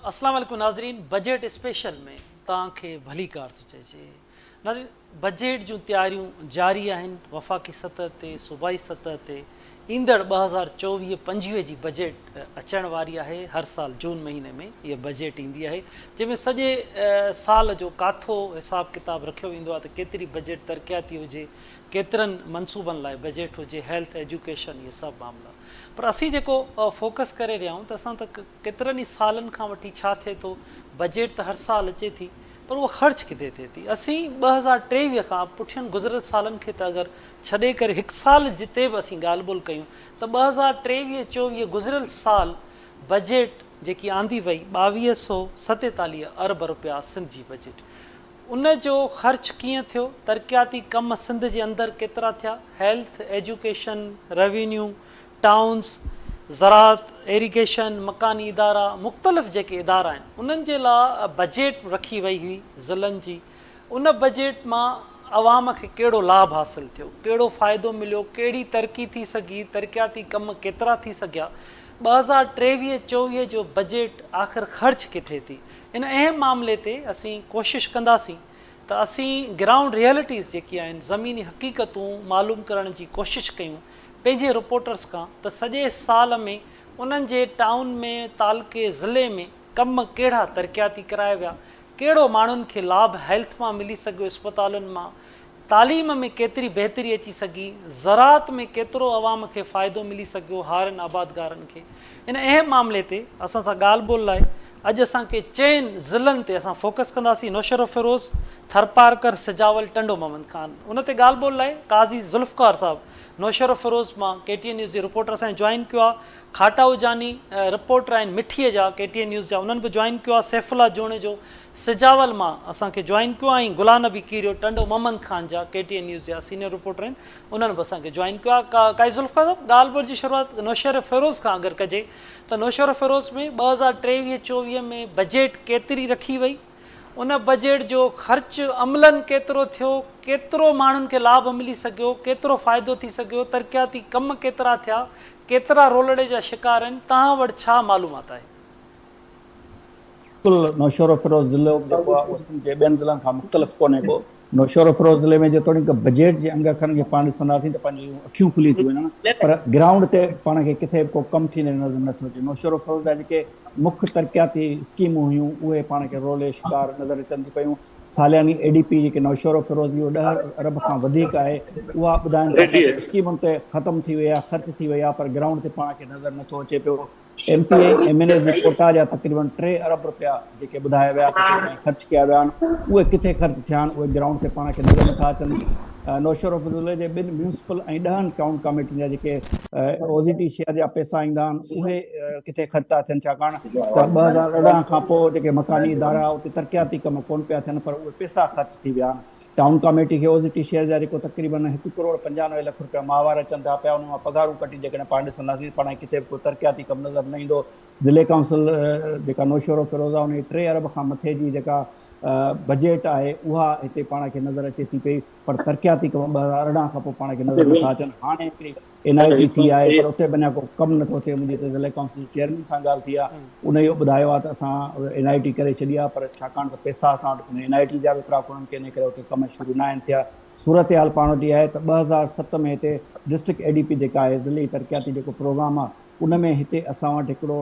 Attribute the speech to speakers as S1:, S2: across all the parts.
S1: अस्सलाम वालेकुम नाज़रीन। बजट स्पेशल में तव्हांखे भली कार थो चइजे। नाज़रीन, बजट जूं तयारियूं जारी आहिनि वफ़ाक़ी सतह ते, सूबाई सतह ते। ईंदड़ 2024-25 जी बजट अचण वारी आहे। हर साल जून महीने में इहा बजट ईंदी आहे, जंहिंमें सॼे साल जो काथो हिसाब किताब रखियो वेंदो आहे त केतिरी बजट तरक़ियाती हुजे, केतिरनि मनसूबनि लाइ बजट हुजे, हेल्थ, एजुकेशन, इहे सभु मामला। पर असीं जेको फोकस करे रहिया आहियूं त असां त केतिरनि ई सालनि खां वठी छा थिए थो, बजट त हर साल अचे थी, पर उहो ख़र्च किथे थिए थी। असीं 2023 खां पुठियनि गुज़िरियल सालनि खे त अगरि छॾे करे हिकु साल जिते बि असीं ॻाल्हि ॿोल कयूं त 2023-24 गुज़िरियल साल बजट जेकी आंदी वई 2247 अरब रुपया सिंध जी बजट। उन जो ख़र्च कीअं थियो, तरक़ियाती कम सिंध जे अंदरि केतिरा थिया, हेल्थ, एजुकेशन, रेवेन्यू, टाउन्स, ज़रात, इरीगेशन, मकानी इदारा, मुख़्तलिफ़ जेके इदारा आहिनि उन्हनि जे लाइ बजट रखी वई हुई ज़िलनि जी। उन बजट मां अवाम खे कहिड़ो लाभ हासिलु थियो, कहिड़ो फ़ाइदो मिलियो, कहिड़ी तरक़ी थी सघी, तरक़ियाती कम केतिरा थी सघिया। 2023-24 जो बजट आख़िर ख़र्च किथे थी, इन अहम मामले ते असीं कोशिशि कंदासीं त असीं ग्राउंड रियलिटीज़ जेकी आहिनि, ज़मीनी हक़ीक़तूं मालूम करण जी कोशिशि कयूं पंहिंजे रिपोर्टर्स खां त सॼे साल में उन्हनि जे टाउन में, तालुके, ज़िले में कम कहिड़ा तरक़ियाती कराया विया, कहिड़ो माण्हुनि खे लाभ हेल्थ मां मिली सघियो, इस्पतालुनि मां, तालीम में केतिरी बहितरी अची सघी, ज़रात में केतिरो अवाम खे फ़ाइदो मिली सघियो, हारनि आबादगारनि खे। इन अहम मामले ते असां सां ॻाल्हि ॿोल लाइ अॼु असांखे चइनि ज़िलनि ते असां फोकस कंदासीं। नौशरो फिरोज़, थरपारकर, सिजावल, टंडो मोहम्मद ख़ान। उन ते ॻाल्हि ॿोल लाइ काज़ी ज़ुल्फ़कार साहिबु नौशरो फिरोज़ मां KTN न्यूज़ जे रिपोर्टर असांखे जॉइन कयो आहे। खाटा उजानी रिपोर्टर आहिनि मिठीअ जा, KTN न्यूज़ जा, उन्हनि बि जॉइन कयो आहे। सैफुल्ला जोणे जो सिजावल मां असांखे जॉइन कयो आहे। ऐं गुलाम नबी कीरियो टंडो मोहम्मद ख़ान जा KTN न्यूज़ जा सीनियर रिपोर्टर आहिनि, उन्हनि बि असांखे जॉइन कयो आहे। काई ज़ुल्फ़कार साहिबु, ॻाल्हि ॿोल जी शुरूआति नौशर फिरोज़ खां अगरि कजे त नौशर फिरोज़ में 2023-24 में बजट केतिरी रखी वई, उन बजट जो ख़र्च अमलन केतिरो थियो, केतिरो माण्हुनि खे लाभ मिली सघियो, केतिरो फ़ाइदो थी सघियो, तरक़ियाती कम केतिरा थिया, केतिरा रोलड़े जा शिकार आहिनि, तव्हां वटि छा मालूमात आहे?
S2: बिल्कुलु नौशरो फिरोज़ ज़िलो जेको आहे उहो सिंध जे ॿियनि ज़िलनि खां मुख़्तलिफ़ कोन्हे को। नौशरो फिरोज़ ज़िले में जेतोणीकि बजट जे अंग अखरनि खे पाण ॾिसंदासीं त पंहिंजूं अखियूं खुली थी वञनि, पर ग्राउंड ते पाण खे किथे बि को कमु थींदे नज़र नथो अचे। नौशरो फिरोज़ जा जेके मुख्य तरक़ियाती स्कीमूं हुयूं उहे पाण खे रोले शिकार नज़र अचनि थी पियूं। सालियानी ADP जेके नौशरो फिरोज़ जी 10 अरब खां वधीक आहे, उहा ॿुधाइनि था त स्कीमुनि ते ख़तमु थी वई आहे, ख़र्च थी वई आहे, पर ग्राउंड ते पाण खे नज़र नथो अचे पियो। MPA MNA जी कोटा जा तक़रीबन 3 अरब रुपया जेके ॿुधाया विया ख़र्च कया विया आहिनि, उहे किथे ख़र्च थिया आहिनि, उहे ग्राउंड ते पाण खे नज़र नथा अचनि। नौशरो ज़िले जे 2 म्यूनिसिपल ऐं 10 टाउन कमेटियुनि जा जेके OZT शेयर जा पैसा ईंदा आहिनि उहे किथे ख़र्च था थियनि, छाकाणि त 2018 खां पोइ जेके मकानी इदारा उते तरक़ियाती कम कोन पिया थियनि, पर उहे पैसा ख़र्च थी विया आहिनि। टाउन कमेटी खे OZT शेयर जा जेको तक़रीबन 1,95,00,000 रुपया माहवार अचनि था पिया, उन मां पघारूं कटी जेकॾहिं पाण ॾिसंदासीं पाण किथे बि को तरक़ियाती कमु नज़र न ईंदो। ज़िले काउंसिल जेका नौशरो फिरोज़ आहे उन 3 अरब खां मथे जी जेका बजट आहे उहा हिते पाण खे नज़र अचे थी पई, पर तरक़ियाती कम 2018 खां पोइ पाण खे नज़र नथा अचनि। हाणे हिकिड़ी NIT थी आहे, पर उते बि अञा को कमु नथो थिए। मुंहिंजी त ज़िले काउंसिल चेयरमैन सां ॻाल्हि थी आहे, उन इहो ॿुधायो आहे त असां NIT करे छॾी आहे, पर छाकाणि त पैसा असां वटि NIT जा वितिरा कोन्हनि के इन करे उते कम शुरू न आहिनि थिया। सूरत हाल पाण वटि आहे त 2007 में हिते डिस्ट्रिक्ट ADP जेका आहे, ज़िली तरक़ियाती जेको प्रोग्राम आहे, उन में हिते असां वटि हिकिड़ो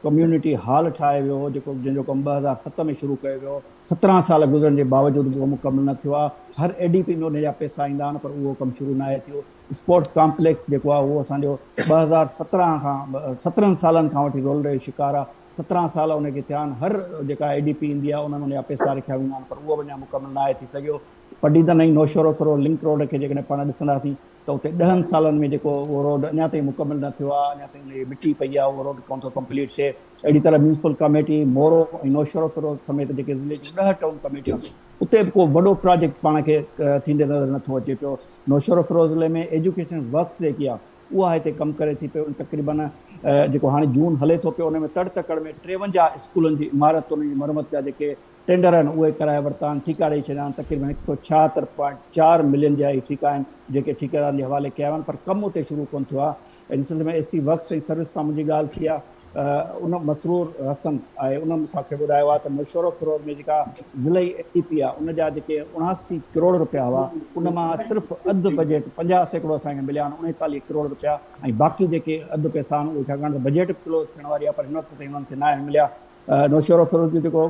S2: कम्यूनिटी हॉल ठाहियो वियो हो, जेको जंहिंजो कमु 2007 में शुरू कयो वियो। 17 साल गुज़रण जे बावजूदि उहो मुकमल न थियो आहे। हर ADP में उन जा पैसा ईंदा आहिनि, पर उहो कमु शुरू न आहे थियो। स्पोर्ट्स कॉम्प्लेक्स जेको आहे उहो असांजो 17 सालनि खां वठी रोलड़े जो शिकार आहे। 17 साल उनखे थिया आहिनि, हर जेका ADP ईंदी आहे उन में उनजा पैसा रखिया वेंदा आहिनि, पर उहो अञा मुकमल न आहे थी सघियो। पडीदन ऐं नौशरो फिरोज़ लिंक रोड खे जेकॾहिं पाण ॾिसंदासीं त उते 10 सालनि में जेको उहो रोड अञा ताईं मुकमल न थियो आहे, अञा ताईं उनजी मिटी पई आहे, उहो रोड कोन थो कंप्लीट थिए। अहिड़ी तरह म्यूनिसिपल कमेटी मोरो ऐं नौशरो फिरोज़ समेत जेके ज़िले जूं 10 टाउन कमेटियूं आहिनि, उते बि को वॾो प्रोजेक्ट पाण खे थींदे नज़र नथो अचे पियो। नौशरो फिरोज़ ज़िले में एजुकेशन वर्क्स जेकी आहे उहा हिते कमु करे थी पियो। तक़रीबन जेको हाणे जून हले थो पियो, उन में तड़ में 53 स्कूलनि जी इमारतुनि जी मरम्मत जा जेके टेंडर आहिनि उहे कराए वरिता आहिनि, ठीका ॾेई छॾिया आहिनि। तक़रीबन 176.4 मिलियन जा इहे ठीका आहिनि जेके ठेकेदारनि जे हवाले कया आहिनि, पर कमु उते शुरू कोन थियो आहे। इन सिलसिले में AC वर्क्स ऐं सर्विस सां मुंहिंजी ॻाल्हि थी आहे उन मसरूर हसन आहे उन मूंखे ॿुधायो आहे त नौशरो फिरोज़ में जेका ज़िले एडीपी आहे उन जा जेके 79 करोड़ रुपया हुआ उन मां सिर्फ़ु अधु बजट 50% असांखे मिलिया आहिनि 39 करोड़ रुपया ऐं बाक़ी जेके अधु पैसा आहिनि उहे छाकाणि त बजट क्लोज़ थियण वारी आहे पर हिन वक़्त ताईं उन्हनि खे न आहिनि मिलिया नौशरो फिरोज़ जो जेको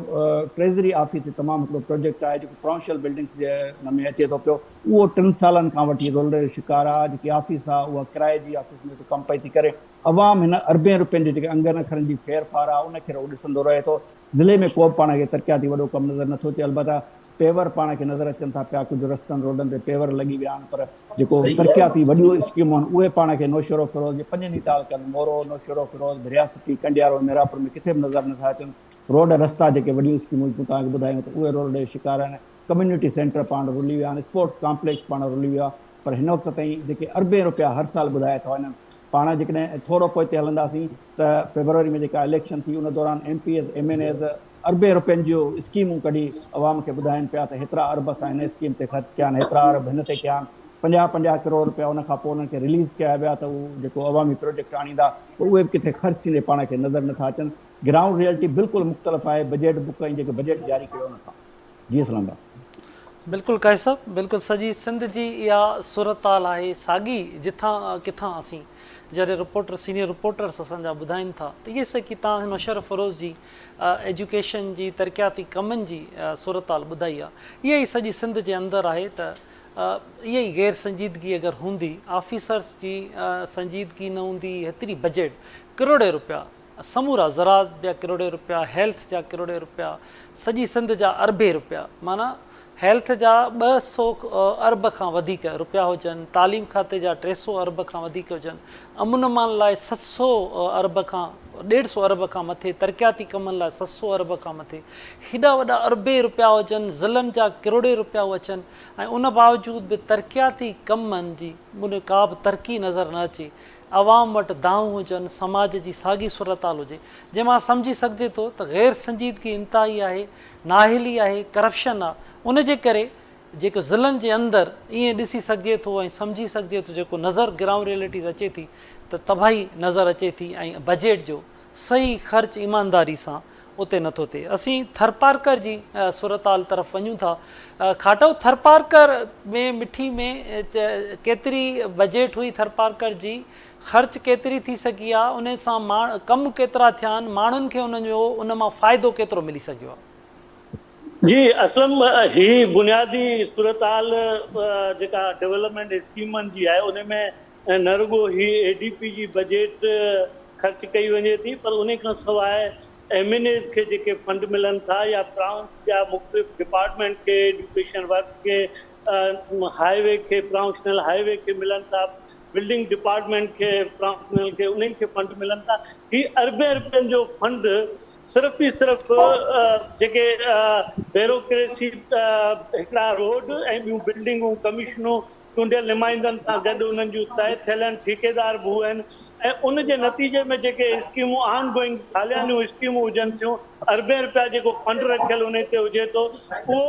S2: ट्रेज़री ऑफिस तमामु हिकिड़ो प्रोजेक्ट आहे जेको प्रोविंशियल बिल्डिंग्स जे हिन में अचे थो पियो उहो 3 सालनि खां वठी रोल शिकार आहे जेकी ऑफिस आहे उहा किराए जी ऑफिस में कमु पई थी करे अवाम हिन अरबे रुपयनि जे जेके अंगनि अखरनि जी फेर फार आहे उनखे उहो ॾिसंदो रहे थो ज़िले में को बि पाण खे तरक़ियाती वॾो कमु नज़र नथो अचे अलबत्ता पेवर पाण खे नज़र अचनि था पिया कुझु रस्तनि रोडनि ते पेवर लॻी विया आहिनि पर जेको तरक़ियाती वॾियूं स्कीमूं आहिनि उहे पाण खे नौशरो फिरोज़ जे 5 तालुकनि मोरो नौशरो फिरोज़ रियासती कंडियारो मीरापुर में किथे बि नज़र नथा अचनि रोड रस्ता जेके वॾियूं स्कीमूं तव्हांखे ॿुधायूं त उहे रोड जे शिकार आहिनि कम्यूनिटी सेंटर पाण रुली विया आहिनि स्पोर्ट्स कॉम्प्लेक्स पाण रुली वियो आहे पर हिन वक़्त ताईं जेके अरबे रुपया हर साल ॿुधाए था वञनि पाण जेकॾहिं थोरो पोइ हलंदासीं त फेबरवरी में जेका इलेक्शन थी उन दौरान MPs MNAs अरबे रुपयनि जूं स्कीमूं कढी अवाम खे ॿुधाइनि पिया त हेतिरा अरब असां हिन स्कीम ते ख़र्च कया आहिनि हेतिरा अरब हिन ते कया आहिनि 50 करोड़ रुपया उन खां पोइ उन्हनि खे रिलीज़ कया विया त उहो जेको अवामी प्रोजेक्ट आणींदा उहे बि किथे ख़र्च थींदे पाण खे नज़र नथा अचनि ग्राउंड रियलिटी बिल्कुलु मुख़्तलिफ़ आहे बजट बुक ऐं जेके बजट जारी कयो नथा जी सलाम
S1: बिल्कुलु कैसब बिल्कुलु सॼी सिंध जी इहा सूरत हाल आहे साॻी जिथां किथां असीं जॾहिं रिपोर्टर सीनियर रिपोर्टर्स असांजा ॿुधाइनि था त इहे सही की तव्हां नौशर फिरोज़ जी एजुकेशन जी तरक़ियाती कमनि जी सूरत हाल ॿुधाई आहे इहा ई सॼी सिंध जे अंदरि आहे त इहा ई गैर संजीदगी अगरि हूंदी ऑफिसर्स जी संजीदगी न हूंदी हेतिरी बजट करोड़े रुपया समूरा ज़रात जा करोड़े रुपया हेल्थ जा करोड़े रुपया सॼी सिंध जा अरबे रुपया माना हेल्थ जा 200 अरब खां वधीक रुपया हुजनि तालीम खाते जा 300 अरब खां वधीक हुजनि अमुन अमान लाइ 700 अरब खां 150 अरब खां मथे तरक़ियाती कमनि लाइ 700 अरब खां मथे हेॾा वॾा अरबे रुपया हुजनि ज़िलनि जा करोड़े रुपया अचनि ऐं उन बावजूद बि तरक़ियाती कमनि जी उन का बि तरक़ी नज़र न अचे अवाम वटि दाऊं हुजनि समाज जी साॻी सूरत हाल हुजे जंहिंमां सम्झी सघिजे थो त गैर संजीदगी इंतिहाई आहे नाहिली आहे करप्शन आहे उन जे करे जेको ज़िलनि जे अंदरि ईअं ॾिसी सघिजे थो ऐं सम्झी सघिजे थो जेको नज़र ग्राउंड रियलिटीज़ अचे थी त तबाही नज़र अचे थी ऐं बजट जो सही ख़र्च ईमानदारी सां उते नथो थिए असीं थरपारकर जी सूरत हाल तरफ़ वञूं था खाटो थरपारकर में मिठी में केतिरी बजट हुई थरपारकर जी ख़र्च केतिरी थी सघी आहे उन सां कमु केतिरा थिया आहिनि माण्हुनि खे उन जो उन मां फ़ाइदो केतिरो मिली सघियो आहे
S3: जी असलम ही बुनियादी सूरत हाल जेका डेवलपमेंट स्कीमनि जी आहे उन में न रुगो ही ADP जी बजट ख़र्च कई वञे थी पर उन खां सवाइ MNAs खे जेके फंड मिलनि था या प्राउंस जा मुख़्तलिफ़ डिपार्टमेंट खे एजुकेशन वर्क्स खे हाईवे खे प्रोविंशनल हाईवे खे मिलनि था बिल्डिंग डिपार्टमेंट खे प्रोविंशनल खे उन्हनि खे फंड मिलनि था ही अरबे रुपयनि जो फंड सिर्फ़ु ई सिर्फ़ु जेके ब्यूरोक्रेसी हिकिड़ा रोड ऐं ॿियूं बिल्डिंगूं कमीशनूं चूंडियल नुमाइंदनि सां गॾु उन्हनि जूं तय थियल आहिनि ठेकेदार बि आहिनि ऐं उन जे नतीजे में जेके स्कीमूं ऑन गोइंग सालियानियूं स्कीमूं हुजनि थियूं अरबे रुपया जेको फंड रखियलु उन ते हुजे थो उहो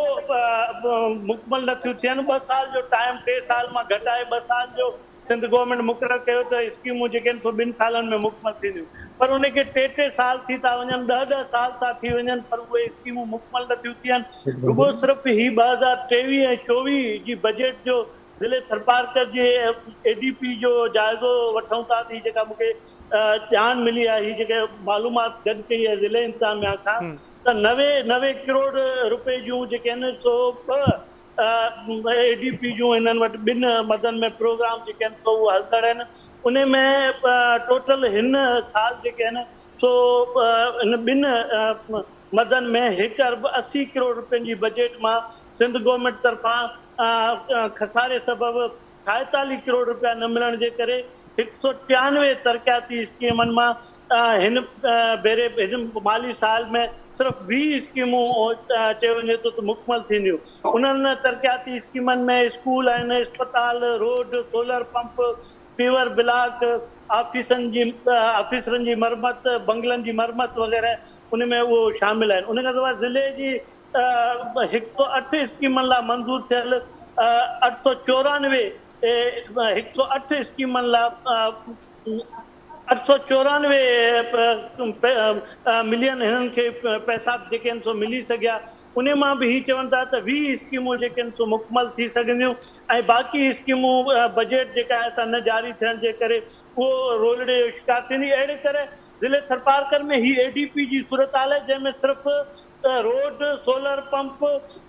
S3: मुकमल नथियूं थियनि 2 साल जो टाइम 3 साल मां घटाए 2 साल जो सिंध गवर्नमेंट मुक़ररु कयो त स्कीमूं जेके आहिनि सो 2 सालनि में मुकमल थींदियूं पर उनखे 3 साल थी था वञनि 10 साल था थी वञनि पर उहे स्कीमूं मुकमल नथियूं थियनि रुगो सिर्फ़ु ही 2023 ऐं 24 जी बजट जो ज़िले थरपारकर जे ADP जो जाइज़ो वठूं था थी जेका मूंखे ॼाण मिली आहे ही जेके मालूमात गॾु कई आहे ज़िले इंतज़ामिया खां त 90 करोड़ रुपए जूं जेके आहिनि सो 2 ADP जूं हिननि वटि 2 मदनि में प्रोग्राम जेके आहिनि सो उहे हलंदड़ आहिनि उन में टोटल हिन साल जेके आहिनि सो हिन 2 मदन में 1 अरब 80 करोड़ रुपयनि जी बजट मां सिंध गवर्नमेंट तरफ़ां खसारे सबबि 48 करोड़ रुपया न मिलण जे करे 193 तरक़ियाती स्कीमनि मां हिन भेरे हिन माली साल में सिर्फ़ु 20 स्कीमूं चयो वञे थो त मुकमल थींदियूं उन्हनि तरक़ियाती स्कीमनि में स्कूल आहिनि अस्पताल रोड सोलर पंप पीवर ब्लॉक ऑफिसरनि जी मरमत बंगलनि जी मरमत वग़ैरह उन में उहो शामिल आहिनि उन खां सवाइ ज़िले जी 108 स्कीमनि लाइ मंज़ूर थियल 894 108 स्कीमनि लाइ 894 मिलियन हिननि खे पैसा जेके आहिनि सो मिली सघिया। उन मां बि हीअ चवनि था त 20 स्कीमूं जेके आहिनि सो मुकमल थी सघंदियूं ऐं बाक़ी स्कीमूं बजट जेका आहे न जारी थियण जे करे उहो रोलड़े जो शिकार थींदी। अहिड़े तरह ज़िले थरपारकर में ही ADP जी सूरत हाल आहे जंहिंमें सिर्फ़ु रोड, सोलर पंप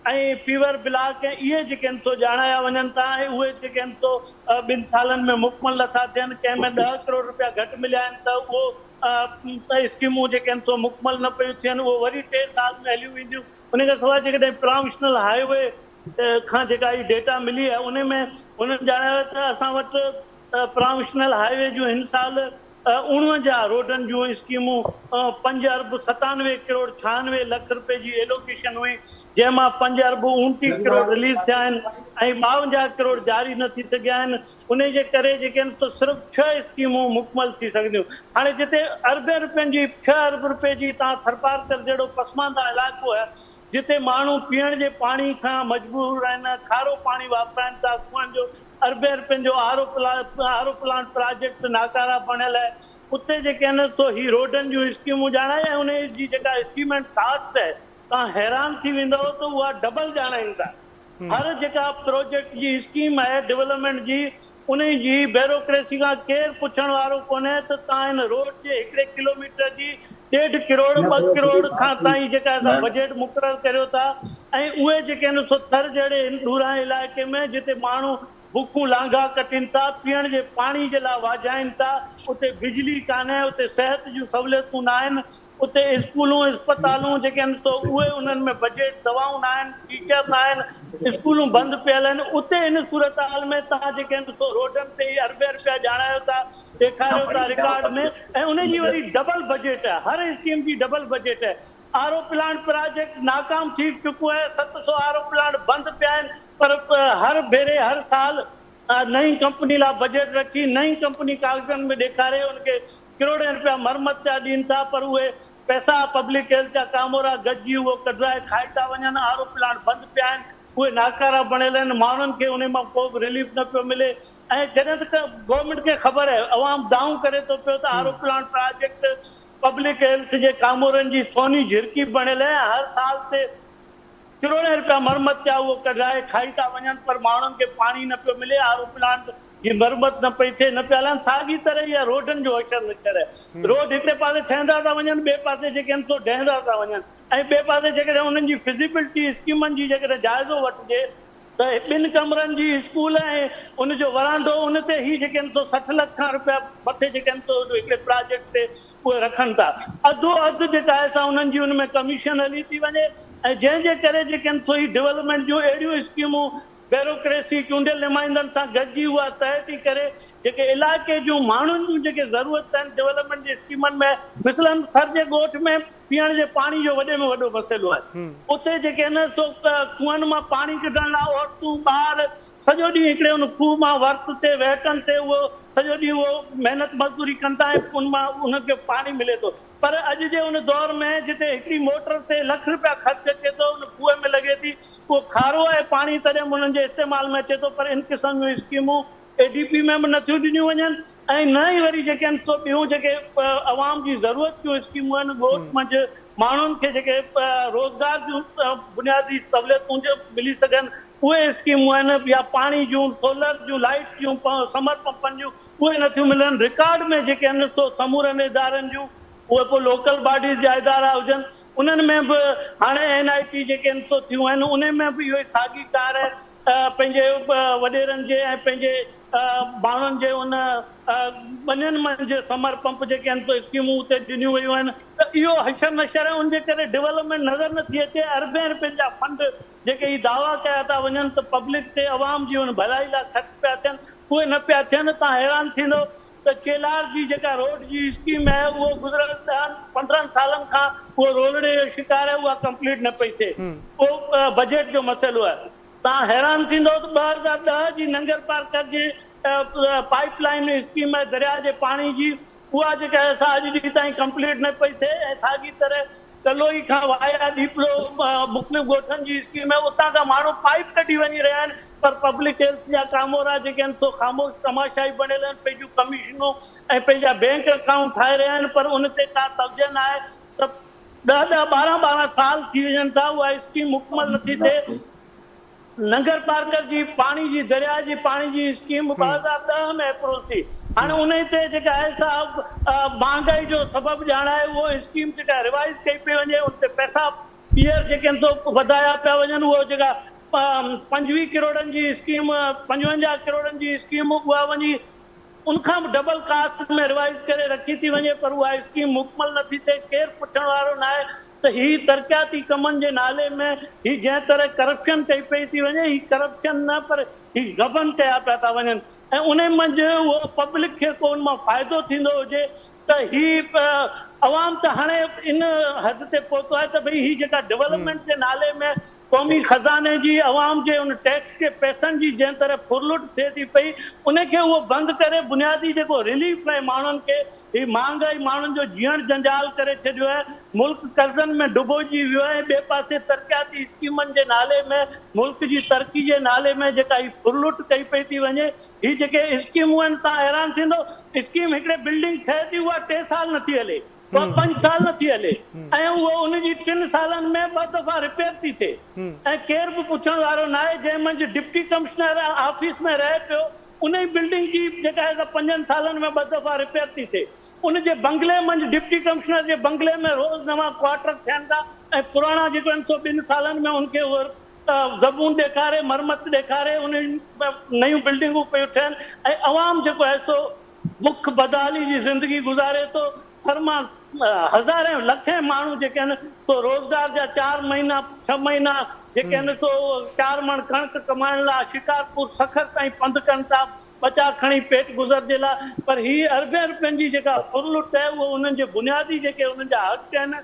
S3: ऐं पीवर ब्लॉक ऐं इहे जेके आहिनि सो ॼाणाया वञनि था ऐं उहे जेके आहिनि सो 2 सालनि में मुकमल नथा थियनि। कंहिंमें 10 करोड़ रुपया घटि मिलिया आहिनि त उहो स्कीमूं जेके आहिनि सो मुकमल न पियूं थियनि, उहो वरी 3 साल में हलियूं वेंदियूं। उन खां सवाइ जेकॾहिं प्रोविंशनल हाईवे खां जेका ही डेटा मिली आहे उन में उन्हनि ॼाणायो त असां वटि प्रोविंशनल हाईवे जूं हिन साल 49 रोडनि जूं स्कीमूं 5 अरब 97 करोड़ 96 लख रुपए जी एलोकेशन हुई, जंहिंमां 5 अरब 29 करोड़ रिलीज़ थिया आहिनि ऐं 52 करोड़ जारी न थी सघिया आहिनि। उन जे करे जेके आहिनि तो सिर्फ़ु 6 स्कीमूं मुकमल थी सघंदियूं। हाणे जिते अरबे रुपयनि जी 6 अरब रुपए जी तव्हां थरपारकर जहिड़ो पसमानदा इलाइक़ो आहे जिते माण्हू पीअण जे पाणी खां मजबूर आहिनि, खारो पाणी वापराइनि था, कुअनि जो अरबे रुपयनि जो आरो प्लांट प्रोजेक्ट नाकारा बणियल आहे, उते जेके आहिनि सो ही रोडनि जूं स्कीमूं ॼाणाए ऐं उन जी जेका एस्टीमेट कास्ट आहे तव्हां हैरान थी वेंदव त उहा डबल ॼाणाईंदा। हर जेका प्रोजेक्ट जी स्कीम आहे डेवलपमेंट जी उन जी ब्यूरोक्रेसी खां केरु पुछण वारो कोन्हे त तव्हां हिन रोड जे 1 किलोमीटर जी 1.5 करोड़ 2 करोड़ खां ताईं जेका बजट मुक़ररु करियो था ऐं उहे जेके आहिनि सो थर जहिड़े ॾूरां इलाइक़े में जिते माण्हू बुखूं लांघा कटिन था, पीअण जे पाणी जे लाइ वाजाइनि था, उते बिजली कान्हे, उते सिहत जूं सहूलियतूं न आहिनि, उते स्कूलूं अस्पतालूं जेके आहिनि सो उहे उन्हनि में बजट दवाऊं न आहिनि, टीचर न आहिनि, स्कूलूं बंदि पियल आहिनि। उते हिन सूरत हाल में तव्हां जेके आहिनि सो रोडनि ते ई अरबे रुपया ॼाणायो था, ॾेखारियो था रिकॉर्ड में ऐं उन जी वरी डबल बजट आहे, हर स्कीम जी डबल बजट आहे। आरो प्लांट प्रोजेक्ट नाकाम थी चुको आहे, 700 आरो प्लांट बंदि पिया आहिनि, पर हर भेरे हर साल नई कंपनी लाइ बजट रखी नई कंपनी कागज़नि में ॾेखारे उनखे करोड़े रुपया मरमत पिया ॾियनि था, पर उहे पैसा पब्लिक हेल्थ जा कामोरा गॾिजी उहो कढाए खाई था वञनि। आरो प्लांट बंदि पिया आहिनि, उहे नाकारा बणियल आहिनि, माण्हुनि खे उन मां को बि रिलीफ न पियो मिले ऐं जॾहिं तक गवर्नमेंट खे ख़बर आहे अवाम दाऊं करे थो पियो त आरो प्लांट प्रोजेक्ट पब्लिक हेल्थ जे कामोरनि जी सोनी झिरकी बणियल आहे। हर साल ते करोड़े रुपया मरमत जा उहो कढाए खाई था वञनि, पर माण्हुनि खे पाणी न पियो मिले, आरो प्लांट जी मरमत न पई थिए, न पिया हलनि। साॻी तरह इहा रोडनि जो अक्षर निकर आहे, रोड हिकिड़े पासे ठहंदा था वञनि, ॿिए पासे जेके आहिनि सो ढहंदा था वञनि ऐं ॿिए पासे जेकॾहिं उन्हनि जी फिज़िबिलिटी स्कीमनि जी जेकॾहिं जाइज़ो वठिजे त 2 कमरनि जी स्कूल ऐं उनजो वरांडो उन ते ही जेके आहिनि सो 60 लख रुपया मथे जेके आहिनि सो हिकिड़े प्रोजेक्ट ते उहे रखनि था। अधो अधु जेका आहे सा उन्हनि जी उन में कमीशन हली थी वञे ऐं जंहिंजे करे जेके आहिनि सो ही डेवलपमेंट जूं अहिड़ियूं स्कीमूं ब्यूरोक्रेसी चूंडियल नुमाइंदनि सां गॾिजी उहा तइ थी करे जेके इलाइक़े जूं माण्हुनि जूं जेके ज़रूरत आहिनि डेवलपमेंट जी स्कीमनि में, मिसलन थर जे ॻोठ में पीअण जे पाणी जो वॾे में वॾो मसइलो आहे। उते जेके आहिनि सो कुअनि मां पाणी कढण लाइ औरतूं ॿार सॼो ॾींहुं हिकिड़े उन खूह मां वर्त ते वहटनि ते उहो सॼो ॾींहुं उहो महिनत मज़दूरी कनि था ऐं उन मां उनखे पाणी मिले थो। पर अॼु जे उन दौर में जिते हिकिड़ी मोटर ते लख रुपया ख़र्च अचे थो, उन खूह में लॻे थी, उहो खारो आहे पाणी तॾहिं बि उन्हनि जे इस्तेमाल में अचे थो, पर इन क़िस्म जूं स्कीमूं ADP में बि नथियूं ॾिनियूं वञनि ऐं न ई वरी जेके आहिनि सो ॿियूं जेके अवाम जी ज़रूरत जूं स्कीमूं आहिनि ॻोठ मंझि माण्हुनि खे जेके रोज़गार जूं बुनियादी सहूलियतूं मिली सघनि उहे स्कीमूं आहिनि, या पाणी जूं, सोलर जूं, लाइट जूं, समर पंपनि जूं, उहे नथियूं मिलनि। रिकॉर्ड में जेके आहिनि सो समूरनि इदारनि जूं उहे पोइ लोकल बॉडीज़ जा इदारा हुजनि उन्हनि में बि हाणे NIT जेके आहिनि सो थियूं आहिनि, उन में बि इहो ई साॻी कार आहे, पंहिंजे वॾेरनि जे ऐं पंहिंजे माण्हुनि जे उन ॿनियनि मंझि समर पंप जेके आहिनि सो स्कीमूं उते ॾिनियूं वयूं आहिनि। त इहो हशर नशर आहे, उनजे करे डेवलपमेंट नज़र नथी अचे। अरबे रुपयनि जा फंड जेके ही दावा कया था वञनि त पब्लिक ते अवाम जी उन भलाई लाइ ख़र्च पिया थियनि, उहे न पिया थियनि। तव्हां हैरान थींदो त चेलार जी जेका रोड जी स्कीम आहे उहो गुज़िरियल 15 सालनि खां उहो रोलड़े जो शिकार आहे, उहा कंप्लीट न पई थिए, उहो बजट जो मसइलो आहे। तव्हां हैरान थींदो त 2010 जी नंगर पार जी पाइपलाइन स्कीम आहे दरिया जे पाणी जी, उहा जेका असां अॼु ॾींहुं ताईं कंप्लीट न पई थिए। ऐं साॻी तरह कलोई खां वाया दीपलो मुख़्तलिफ़ ॻोठनि जी स्कीम आहे, उतां खां माण्हू पाइप कढी वञी रहिया आहिनि, पर पब्लिक हेल्थ जा कामोरा जेके आहिनि सो ख़ामोश तमाशाई बणियल आहिनि, पंहिंजूं कमीशनूं ऐं पंहिंजा बैंक अकाउंट ठाहे रहिया आहिनि, पर उन ते का तवजह न आहे। त 10-10, 12-12 साल थी वञनि था, उहा स्कीम मुकमल नथी थिए। नगर पार्कर जी पाणी जी दरिया जी पाणी जी स्कीम 2010 में अप्रूव थी। हाणे उन ते जेका आहे सा महांगाई जो सबबु ॼाण आहे, उहो स्कीम जेका रिवाइज कई पई वञे, उन ते पैसा ॿीहर जेके आहिनि सो वधाया पिया वञनि। उहो जेका 25 करोड़नि जी स्कीम, 55 करोड़नि जी स्कीम, उहा वञी उनखां बि डबल कास्ट में रिवाइज करे रखी थी वञे, पर उहा स्कीम मुकमल नथी थिए। केरु पुछण वारो न आहे त ही तरक़ियाती कमनि जे नाले में ही जंहिं तरह करप्शन कई पई थी वञे, ही करप्शन न पर ही गबन कया पिया था वञनि। ऐं उन मंझि उहो पब्लिक खे को उन मां फ़ाइदो थींदो हुजे त ही अवाम त हाणे इन हद ते पहुतो आहे त भई ही जेका डेवलपमेंट जे नाले में क़ौमी खज़ाने जी अवाम जे उन टैक्स जे पैसनि जी जंहिं तरह फुरलुट थिए थी पई, उनखे उहो बंदि करे बुनियादी जेको रिलीफ आहे माण्हुनि खे, ही महांगाई माण्हुनि जो जीअण जंजाल करे छॾियो आहे, मुल्क कर्ज़नि में डुबोजी वियो आहे। ॿिए पासे तरक़ियाती स्कीमनि जे नाले में, मुल्क जी तरक़ी जे नाले में जेका ही फुरलुट कई पई थी वञे, ही जेके स्कीमूं आहिनि, तव्हां हैरान थींदो, स्कीम हिकिड़े बिल्डिंग ठहे थी, उहा 3 साल नथी हले, 5 साल नथी हले, ऐं उहो उनजी 3 सालनि में 2 दफ़ा रिपेयर थी थिए, ऐं केर बि पुछण वारो न आहे। जंहिं मंझि डिप्टी कमिश्नर ऑफिस में रहे पियो, उन ई बिल्डिंग जी जेका आहे 5 सालनि में 2 दफ़ा रिपेयर थी थिए। उन जे बंगले मंझि डिप्टी कमिश्नर जे बंगले में रोज़ नवां क्वार्टर थियनि था, ऐं पुराणा जेके आहिनि सो 2 सालनि में उनखे उहो ज़बून ॾेखारे, मरमत ॾेखारे, उन नयूं बिल्डिंगूं पियूं थियनि, ऐं अवाम जेको आहे सो बुख बदहाली जी ज़िंदगी गुज़ारे थो। फरमा हज़ारे लखे माण्हू जेके आहिनि सो रोज़गार जा 4 महीना 6 महीना जेके आहिनि सो 4 मण कणिक कमाइण लाइ शिकारपुर सखर ताईं पंधु कनि था, बचा खणी पेट गुज़र जे लाइ। पर ही अरबे रुपयनि जी जेका फुरलुट आहे, उहो उन्हनि जे बुनियादी जेके उन्हनि जा हक़ आहिनि,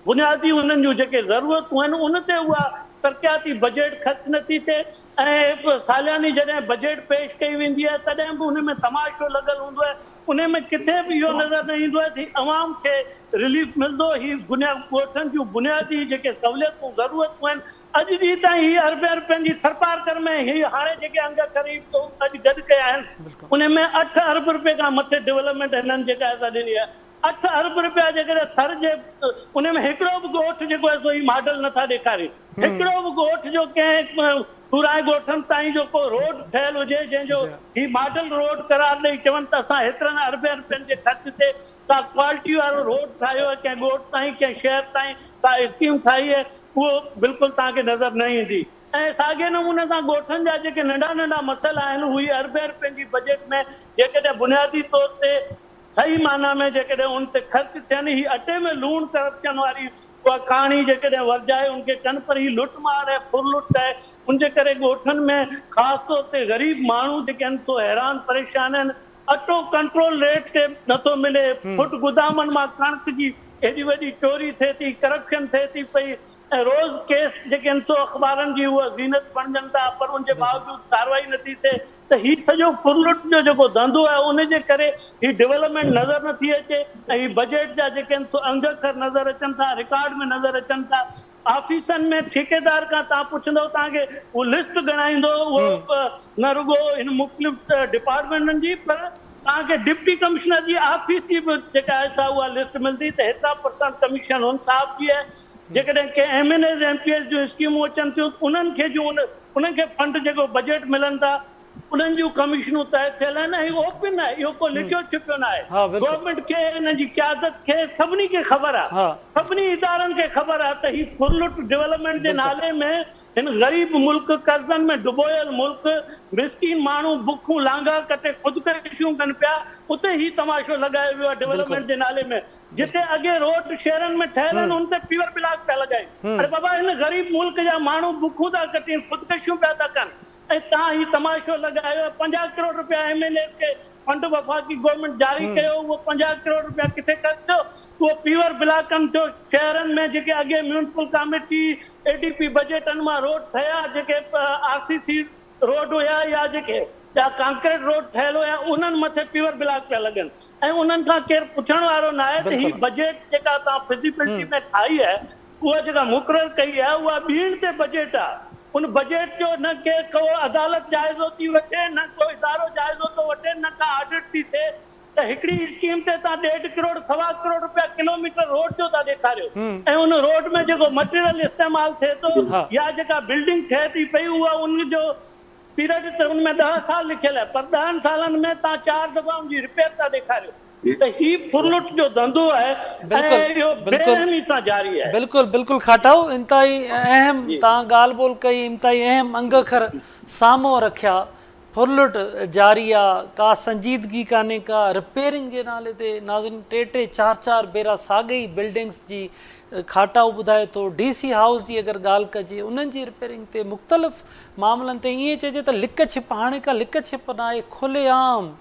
S3: बुनियादी उन्हनि जूं जेके ज़रूरतूं आहिनि, उन ते उहा तरक़ियाती बजट ख़र्च नथी थिए। ऐं सालियानी जॾहिं बजट पेश कई वेंदी आहे, तॾहिं बि उन में तमाशो लॻल हूंदो आहे। उन में किथे बि इहो नज़र न ईंदो आहे त अवाम खे रिलीफ मिलंदो। ही ॻोठनि जूं बुनियादी जेके सहूलियतूं ज़रूरतूं आहिनि, अॼु ॾींहुं ताईं ही अरबे रुपयनि जी थरपारकर में ही हाणे जेके अंग ख़रीद अॼु गॾु कया आहिनि, उन में 8 अरब रुपए खां मथे डेवलपमेंट हिननि जेका असां ॾिनी आहे। 8 अरब रुपया जेकॾहिं थर जे उन में हिकिड़ो बि ॻोठ जेको आहे सो ही मॉडल नथा ॾेखारे, हिकिड़ो बि ॻोठ जो कंहिं पूराए ॻोठनि ताईं जो को रोड ठहियल हुजे जंहिंजो ही मॉडल रोड करार ॾेई चवनि त असां हेतिरनि अरबे रुपयनि जे ख़र्च ते का क्वालिटी वारो रोड ठाहियो आहे, कंहिं ॻोठ ताईं कंहिं शहर ताईं का स्कीम ठाही आहे, उहो बिल्कुलु तव्हांखे नज़र न ईंदी। ऐं साॻिए नमूने सां ॻोठनि जा जेके नंढा नंढा मसइला आहिनि, उहे अरबे रुपयनि जी बजट में जेकॾहिं बुनियादी तौर ते सही माना में जेकॾहिं उन ते ख़र्च थियनि, ही अटे में लूण करप्शन वारी उहा कहाणी जेकॾहिं वरजाए उनखे कनि, पर ही लुटमार आहे, फुरलुट आहे। उनजे करे ॻोठनि में ख़ासि तौर ते ग़रीब माण्हू जेके आहिनि सो हैरान परेशान आहिनि। अटो कंट्रोल रेट ते नथो मिले, फुट गुदामनि मां कणिक जी एॾी वॾी चोरी थिए थी, करप्शन थिए थी पई, ऐं रोज़ केस जेके आहिनि सो अख़बारनि जी उहा ज़ीनत बणजनि था, पर उनजे बावजूदि कार्रवाई नथी थिए। त ही सॼो फुरलुट जो जेको धंधो आहे, उनजे करे ही डेवलपमेंट नज़र नथी अचे, ऐं ही बजट जा जेके आहिनि सो अंग अखर नज़र अचनि था, रिकॉर्ड में नज़र अचनि था। ऑफिसनि में ठेकेदार खां तव्हां पुछंदव, तव्हांखे उहो लिस्ट ॻणाईंदो, उहो न रुॻो हिन मुख़्तलिफ़ डिपार्टमेंटनि जी, पर तव्हांखे डिप्टी कमिश्नर जी ऑफिस जी बि जेका आहे सा उहा लिस्ट मिलंदी त हेतिरा % कमीशन हुन साहब जी आहे। जेकॾहिं कंहिं MNAs MPS जूं स्कीमूं अचनि थियूं, उन्हनि खे जूं उन्हनि खे फंड जेको बजट मिलनि था, उन्हनि जूं कमीशनूं तय थियल आहिनि, ऐं ओपन आहे, इहो को लिखियो छिपियो न आहे। गवर्नमेंट खे, हिन जी क़यादत खे, सभिनी खे ख़बर आहे, सभिनी इदारनि खे ख़बर आहे त ही फुरलुट डेवलपमेंट जे नाले में हिन ग़रीब मुल्क, कर्ज़नि में डुबोयल मुल्क, मिसकीन माण्हू बुखूं लांघा कटे ख़ुदकुशियूं कनि पिया, उते ही तमाशो लॻायो वियो आहे डेवलपमेंट जे नाले में। जिते अॻे रोड शहरनि में ठहियल आहिनि, उन ते पीवर ब्लॉक पिया लॻाइनि। अरे बाबा, हिन ग़रीब मुल्क जा माण्हू बुखूं था कटनि, ख़ुदकुशियूं पिया था कनि, ऐं तव्हां ही तमाशो लॻायो। 50 करोड़ रुपया MLA खे फंड वफ़ाक़ी गवर्नमेंट जारी कयो, उहो 50 करोड़ रुपया किथे ख़र्च थियो? उहो पीवर ब्लॉकनि जो शहरनि में जेके अॻे म्यूनिसिपल कमेटी ADP बजटनि मां रोड ठहिया, जेके RCC रोड हुया या जेके या कांक्रीट रोड ठहियल हुया उन्हनि मथे प्योर ब्लॉक पिया लॻनि ऐं उन्हनि खां केरु पुछण वारो न आहे त ही
S1: बिल्कुलु।
S3: बजट जेका तव्हां फिज़िबिलिटी में ठाही आहे उहा जेका मुक़ररु कई आहे उहा ॿीहर ते बजट आहे उन बजट जो न के को अदालत जाइज़ो थी वठे न को इदारो जाइज़ो थो वठे न का ऑडिट थी थिए त हिकिड़ी स्कीम ते तव्हां 1.5 करोड़ 1.25 करोड़ रुपया किलोमीटर रोड जो था ॾेखारियो ऐं उन रोड में जेको मटेरियल इस्तेमालु थिए थो
S1: हा।
S3: या जेका बिल्डिंग ठहे थी पई उहा उनजो पीरियड त उनमें 10 साल लिखियल आहे पर 10 सालनि में तव्हां 4 दफ़ा उनजी रिपेयर था ॾेखारियो त ही फुरलुट जो धंधो आहे
S1: बिल्कुलु,
S3: ऐं इहो
S1: बिल्कुलु।
S3: बेरहमी सां जारी आहे।
S1: बिल्कुलु बिल्कुलु खाटाओ इंतहाई अहम तव्हां ॻाल्हि ॿोल कई इंतहाई अहम अंग अखर साम्हूं रखिया फुरलुट जारी आहे का संजीदगी कान्हे का रिपेयरिंग जे नाले ते नाज़रीन 3-4 भेरा साॻई बिल्डिंग्स जी खाटाऊ ॿुधाए थो DC हाउस जी अगरि ॻाल्हि कजे उन्हनि जी रिपेयरिंग ते मुख़्तलिफ़ मामलनि ते ईअं चइजे त लिक छिप हाणे का लिक छिप न आहे खुलेआम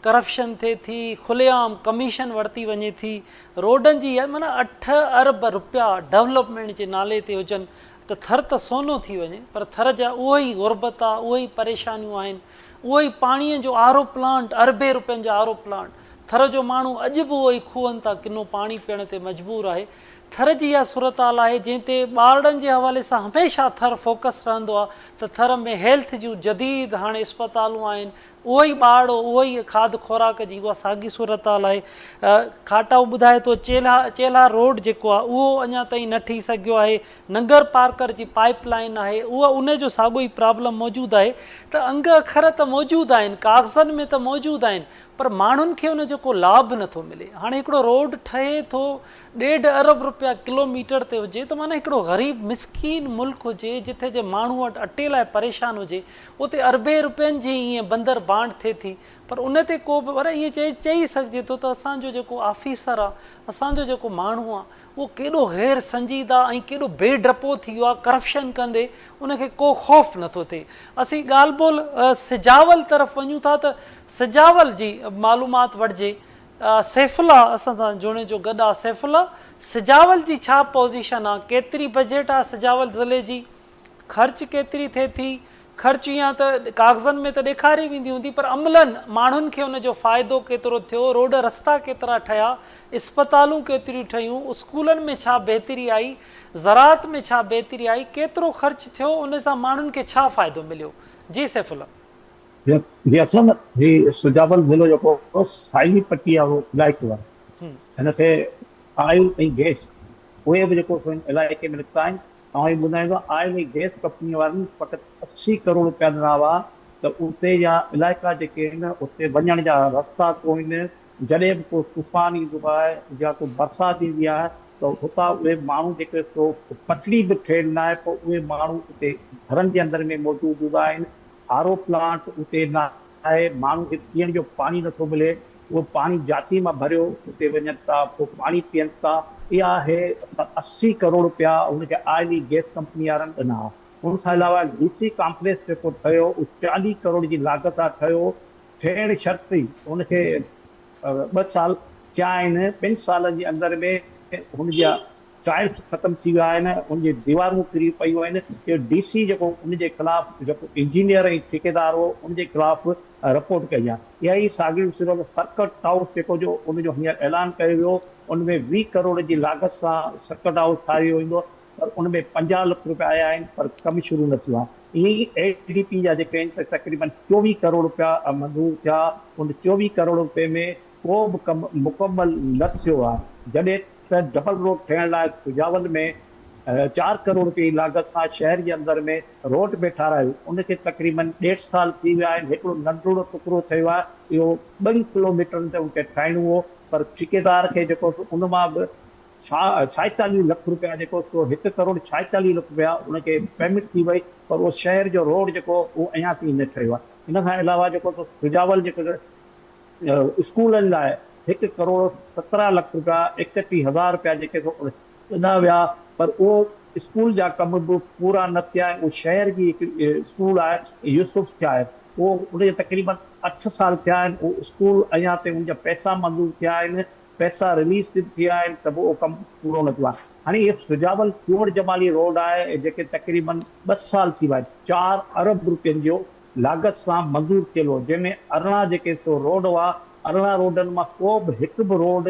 S1: करप्शन थिए थी खुलेआम कमीशन वरिती वञे थी रोडनि जी माना 8 अरब रुपया डेवलपमेंट जे नाले ते हुजनि त थर त सोनो थी वञे पर थर जा उहो ई गुरबत आहे उहो ई परेशानियूं आहिनि उहो ई पाणीअ जो आरो प्लांट अरबे रुपयनि जा आरो प्लांट थर जो माण्हू अॼु बि उहो ई खूहनि था किनो पाणी पीअण ते मजबूर आहे थर जी इहा सूरत हाल आहे जंहिं ते ॿारनि जे हवाले सां हमेशह थर फोकस रहंदो आहे त थर में हेल्थ जूं जदीद हाणे अस्पतालूं आहिनि उहो ई ॿारु उहो ई खाद खुराक जी उहा साॻी सूरत हाल आहे खाटाऊ ॿुधाए थो चेला रोड जेको आहे उहो अञा ताईं न ठही सघियो आहे नंगर पार्कर जी पाइप लाइन आहे उहा उन जो साॻियो ई प्रॉब्लम मौजूदु आहे त अंग अखर त मौजूदु आहिनि कागज़नि में त मौजूदु आहिनि पर माण्हुनि खे उन जो को लाभ नथो मिले हाणे हिकिड़ो रोड ठहे थो 1.5 अरब रुपया किलोमीटर ते हुजे त माना हिकिड़ो ग़रीब मिसकीन मुल्क हुजे जिथे जे माण्हू वटि अटे लाइ परेशान हुजे उते अरबे रुपयनि जी ईअं बंदर बांड थिए थी पर उन ते को बि पर ईअं चई सघिजे थो त असांजो जेको ऑफिसर आहे असांजो जेको माण्हू आहे उहो केॾो गैर संजीदा ऐं केॾो बेडपो थी वियो आहे करप्शन कंदे उनखे को ख़ौफ़ नथो थिए असीं ॻाल्हि ॿोल सिजावल तरफ़ वञूं था त सिजावल जी मालूमात वठिजे सैफुल्ला असां सां जुड़े जो गॾु आहे सैफुल्ला सिजावल जी छा पोज़ीशन आहे केतिरी बजट आहे सिजावल ज़िले जी ख़र्च केतिरी थिए थी ख़र्च ईअं त कागज़नि में त ॾेखारी वेंदी हूंदी पर अमलनि माण्हुनि खे उनजो फ़ाइदो केतिरो थियो रोड रस्ता केतिरा ठहिया इस्पतालूं केतिरियूं ठहियूं स्कूलनि में छा बहितरी आई ज़राअत में छा बहितरी आई केतिरो ख़र्च थियो उन सां माण्हुनि खे छा फ़ाइदो मिलियो जी सैफुल्ला
S2: जी असलम ही सुजावल ज़िलो जेको साई पट्टी आहे उहो इलाइक़ो आहे हिनखे ऑयल ऐं गैस उहे बि जेको इलाइक़े में निकिता आहिनि ऐं ही ॿुधाईंदो ऑयल ऐं गैस कंपनी वारनि फ़क़ति 80 करोड़ रुपया ॾिना हुआ त उते जा इलाइक़ा जेके आहिनि उते वञण जा रस्ता कोन्ह जॾहिं बि को तूफ़ान ईंदो आहे या को बरसाति ईंदी आहे त हुतां उहे माण्हू जेके सो पटड़ी बि ठहियल न आहे पोइ उहे माण्हू उते घरनि जे अंदरि में मौजूदु हूंदा आहिनि आरो प्लांट उते न आहे माण्हू खे पीअण जो पाणी नथो मिले उहो पाणी जाची मां भरियो उते वञनि था पोइ पाणी पीअनि था इहा आहे 80 करोड़ रुपया हुनखे ऑयल गैस कंपनी वारनि ॾिना उन खां अलावा DC कॉम्प्लेक्स जेको ठहियो उहो 40 करोड़ जी लाॻत सां ठहियो ठहिण शर्त ई हुनखे 2 साल थिया आहिनि 2 सालनि जे अंदरि में हुनजा टाइल्स ख़तमु थी विया आहिनि उनजी दीवारूं किरी पयूं आहिनि इहो DC जेको उनजे ख़िलाफ़ु जेको इंजीनियर ऐं ठेकेदार हो उनजे ख़िलाफ़ु रिपोर्ट कई आहे इहा ई साॻियो सूरत सर्किट हाउस जेको जो उनजो हींअर ऐलान कयो वियो उनमें 20 करोड़ जी लाॻत सां सर्किट हाउस ठाहियो वेंदो पर उनमें 50 लख रुपया आया आहिनि पर कमु शुरू न थियो आहे ईअं ई ADP जा जेके आहिनि तक़रीबन 24 करोड़ रुपया मंज़ूर थिया उन 24 करोड़ रुपए में को बि कमु मुकमल न थियो आहे जॾहिं त डबल रोड ठहिण लाइ सुजावल में 4 करोड़ रुपए जी लाॻत सां शहर जे अंदरि में रोड में ठारायो उनखे तक़रीबन 1.5 साल थी विया आहिनि हिकिड़ो नंढिड़ो टुकड़ो थियो आहे इहो 2 किलोमीटरनि ते उनखे ठाहिणो हो पर ठेकेदार खे जेको उन मां बि 46 लख रुपया जेको 1 करोड़ 46 लख रुपया उनखे पेमेंट थी वई पर उहो शहर जो रोड जेको उहो अञा ताईं न ठहियो आहे इन खां अलावा जेको सुजावल जेको स्कूलनि लाइ 1 करोड़ 17 लख रुपया 31,000 रुपया जेके ॾिना विया पर उहो स्कूल जा कम बि पूरा न थिया आहिनि उहो शहर जी हिकु स्कूल आहे यूसुफ थिया आहे उहो उनजे तक़रीबन 8 साल थिया आहिनि उहो स्कूल अञा ताईं उनजा पैसा मंज़ूर थिया आहिनि पैसा रिलीज़ थिया आहिनि त उहो कमु पूरो न थियो आहे हाणे इहो सुजावल चोर जमाली रोड आहे जेके तक़रीबन 2 साल थी विया आहिनि 4 अरब रुपयनि जो लागत सां मंज़ूर कयल हो, जंहिंमें 18 जेके रोड हुआ, 18 रोडनि मां को बि हिकु बि रोड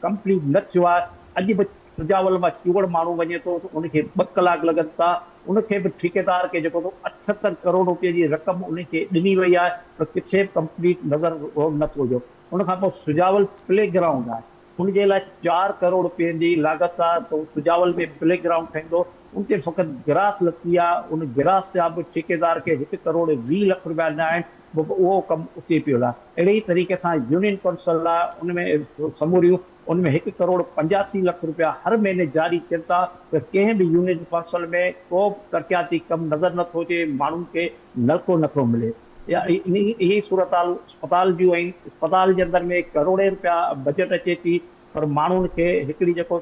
S2: कंप्लीट न थियो आहे। अॼु बि सुजावल मां चिवड़ माण्हू वञे थो त उनखे 2 कलाक लॻनि था। उनखे बि ठेकेदार खे जेको 78 करोड़ रुपए जी रक़म उनखे ॾिनी वई आहे, पर किथे बि कंप्लीट नज़र रोड नथो हुजे। उनखां पोइ सुजावल प्ले ग्राउंड आहे, उनजे लाइ 4 करोड़ रुपए जी लागत सां तो सुजावल में प्ले ग्राउंड ठहींदो। उनते फ़क़ति गिरास लथी आहे, उन गिरास जा बि ठेकेदार खे 1 करोड़ 20 लख रुपया ॾिना आहिनि, उहो कमु उते पियो आहे। अहिड़े ई तरीक़े सां यूनियन काउंसिल आहे, उनमें समूरियूं उनमें 1 करोड़ 85 लख रुपया हर महीने जारी थियनि था, त कंहिं बि यूनियन काउंसिल में को बि तरक़ियाती कमु नज़र नथो अचे, माण्हुनि खे नलको नथो मिले। या इहे सूरत हाल अस्पताल जूं आहिनि। अस्पताल जे अंदरि में करोड़े रुपया बजट अचे थी, पर माण्हुनि खे हिकिड़ी जेको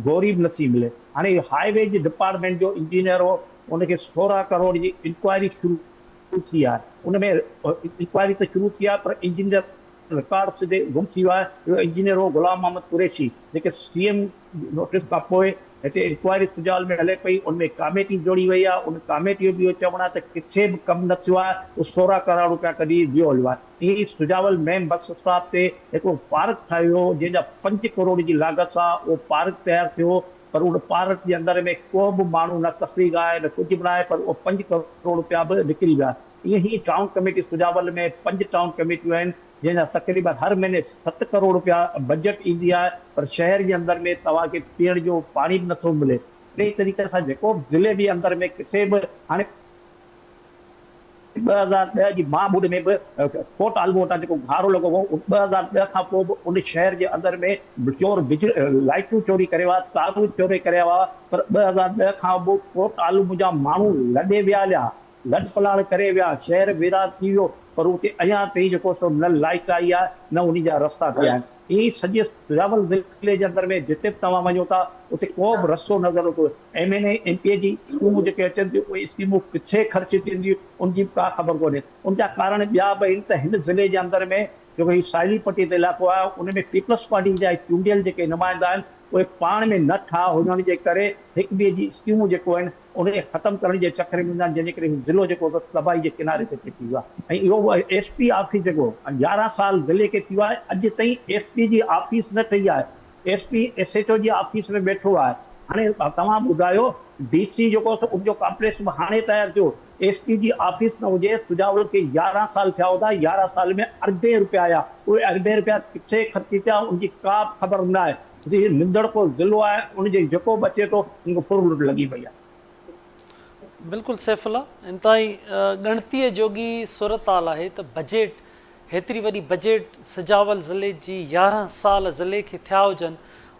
S2: गोरी बि नथी मिले। हाणे हाईवे जे डिपार्टमेंट जो इंजीनियर हो, उनखे 16 करोड़ जी इंक्वायरी शुरू थी आहे। उनमें इंक्वायरी त शुरू थी आहे, पर इंजीनियर रिकॉर्ड सिधे गुम थी वियो आहे। इंजीनियर हो गुलाम मोहम्मद कुरैशी, जेके सीएम नोटिस खां पोइ हिते इंक्वायरी सुजावल में हले पई, उनमें कमेटी जोड़ी वई आहे। उन कमेटी जो इहो चवणु आहे त किथे बि कमु न थियो आहे, उहो 16 करोड़ रुपया कढी वियो हलियो आहे। ईअं ई सुजावल मेन बस स्टॉप ते हिकिड़ो पार्क ठाहियो हो, जंहिंजा 5 करोड़ जी लागत सां उहो पार्क तयारु थियो, पर उन पार्क जे अंदरि में को बि माण्हू न तस्वीर आहे न कुझु बि आहे, पर उहो 5 करोड़ रुपया बि निकिरी विया। ईअं ई टाउन कमेटी सुजावल में 5 टाउन कमेटियूं आहिनि, जंहिंजा तक़रीबन हर महीने 7 करोड़ रुपया बजट ईंदी आहे, पर शहर जे अंदरि में तव्हांखे पीअण जो पाणी बि नथो मिले। अहिड़े तरीक़े सां जेको ज़िले जे अंदरि में किथे बि हाणे 2010 जी माहबूद में बि कोट आलमोट आहे जेको घारो लॻो हो, 2010 खां पोइ बि उन शहर जे अंदरि में चोर लाइटूं चोरी करे हुआ, तारूं चोरी करे हुआ, पर 2010 खां पोइ कोट आलमोट जा माण्हू लॾे विया हलिया, लॾ पलाण करे विया, शहर वेरा थी वियो, पर उते अञा ताईं जेको सो न लाइट आई आहे, न उन जा रस्ता थिया आहिनि। ईअं सॼे सुजावल ज़िले जे अंदरि में जिते बि तव्हां वञो था, उते को बि रस्तो नज़र नथो अचे। MNA-MP जी स्कीमूं जेके अचनि थियूं, उहे स्कीमूं किथे ख़र्च थींदियूं, उनजी का ख़बर कोन्हे। उनजा कारण ॿिया बि आहिनि त हिन ज़िले जे अंदरि में जेको हीउ साइली पट्टी ते इलाइक़ो आहे, उनमें पीपल्स पार्टी जा चूंडियल जेके नुमाइंदा आहिनि, उहे पाण में न ठा हुजण जे करे हिक ॿिए जी स्कीमूं जेको आहिनि उनखे ख़तमु करण जे चकर में हूंदा आहिनि, जंहिंजे करे ज़िलो जेको तबाही जे किनारे ते अची वियो आहे। ऐं इहो SP ऑफिस जेको 11 साल ज़िले खे थी वियो आहे, अॼु ताईं SP जी ऑफिस न ठही आहे। SP SHO जी ऑफिस में वेठो आहे। हाणे तव्हां ॿुधायो, DC जेको उनजो कॉम्प्लेक्स हाणे तयारु थियो, SP जी ऑफिस न हुजे, सुजावल खे 11 साल थिया हुआ, 11 साल में अरबे रुपया आया, उहे अरबे रुपया किथे ख़र्च थिया उनजी का ख़बर न आहे। निंदड़ को ज़िलो आहे, उनजे जेको बचे थो उनखे फुर लुट लॻी पई आहे।
S1: बिल्कुलु सैफुल्ला, इंतिहाई ॻणतीअ जोगी सूरत हाल आहे त बजट, हेतिरी वॾी बजट सुजावल ज़िले जी 11 साल ज़िले खे थिया हुजनि,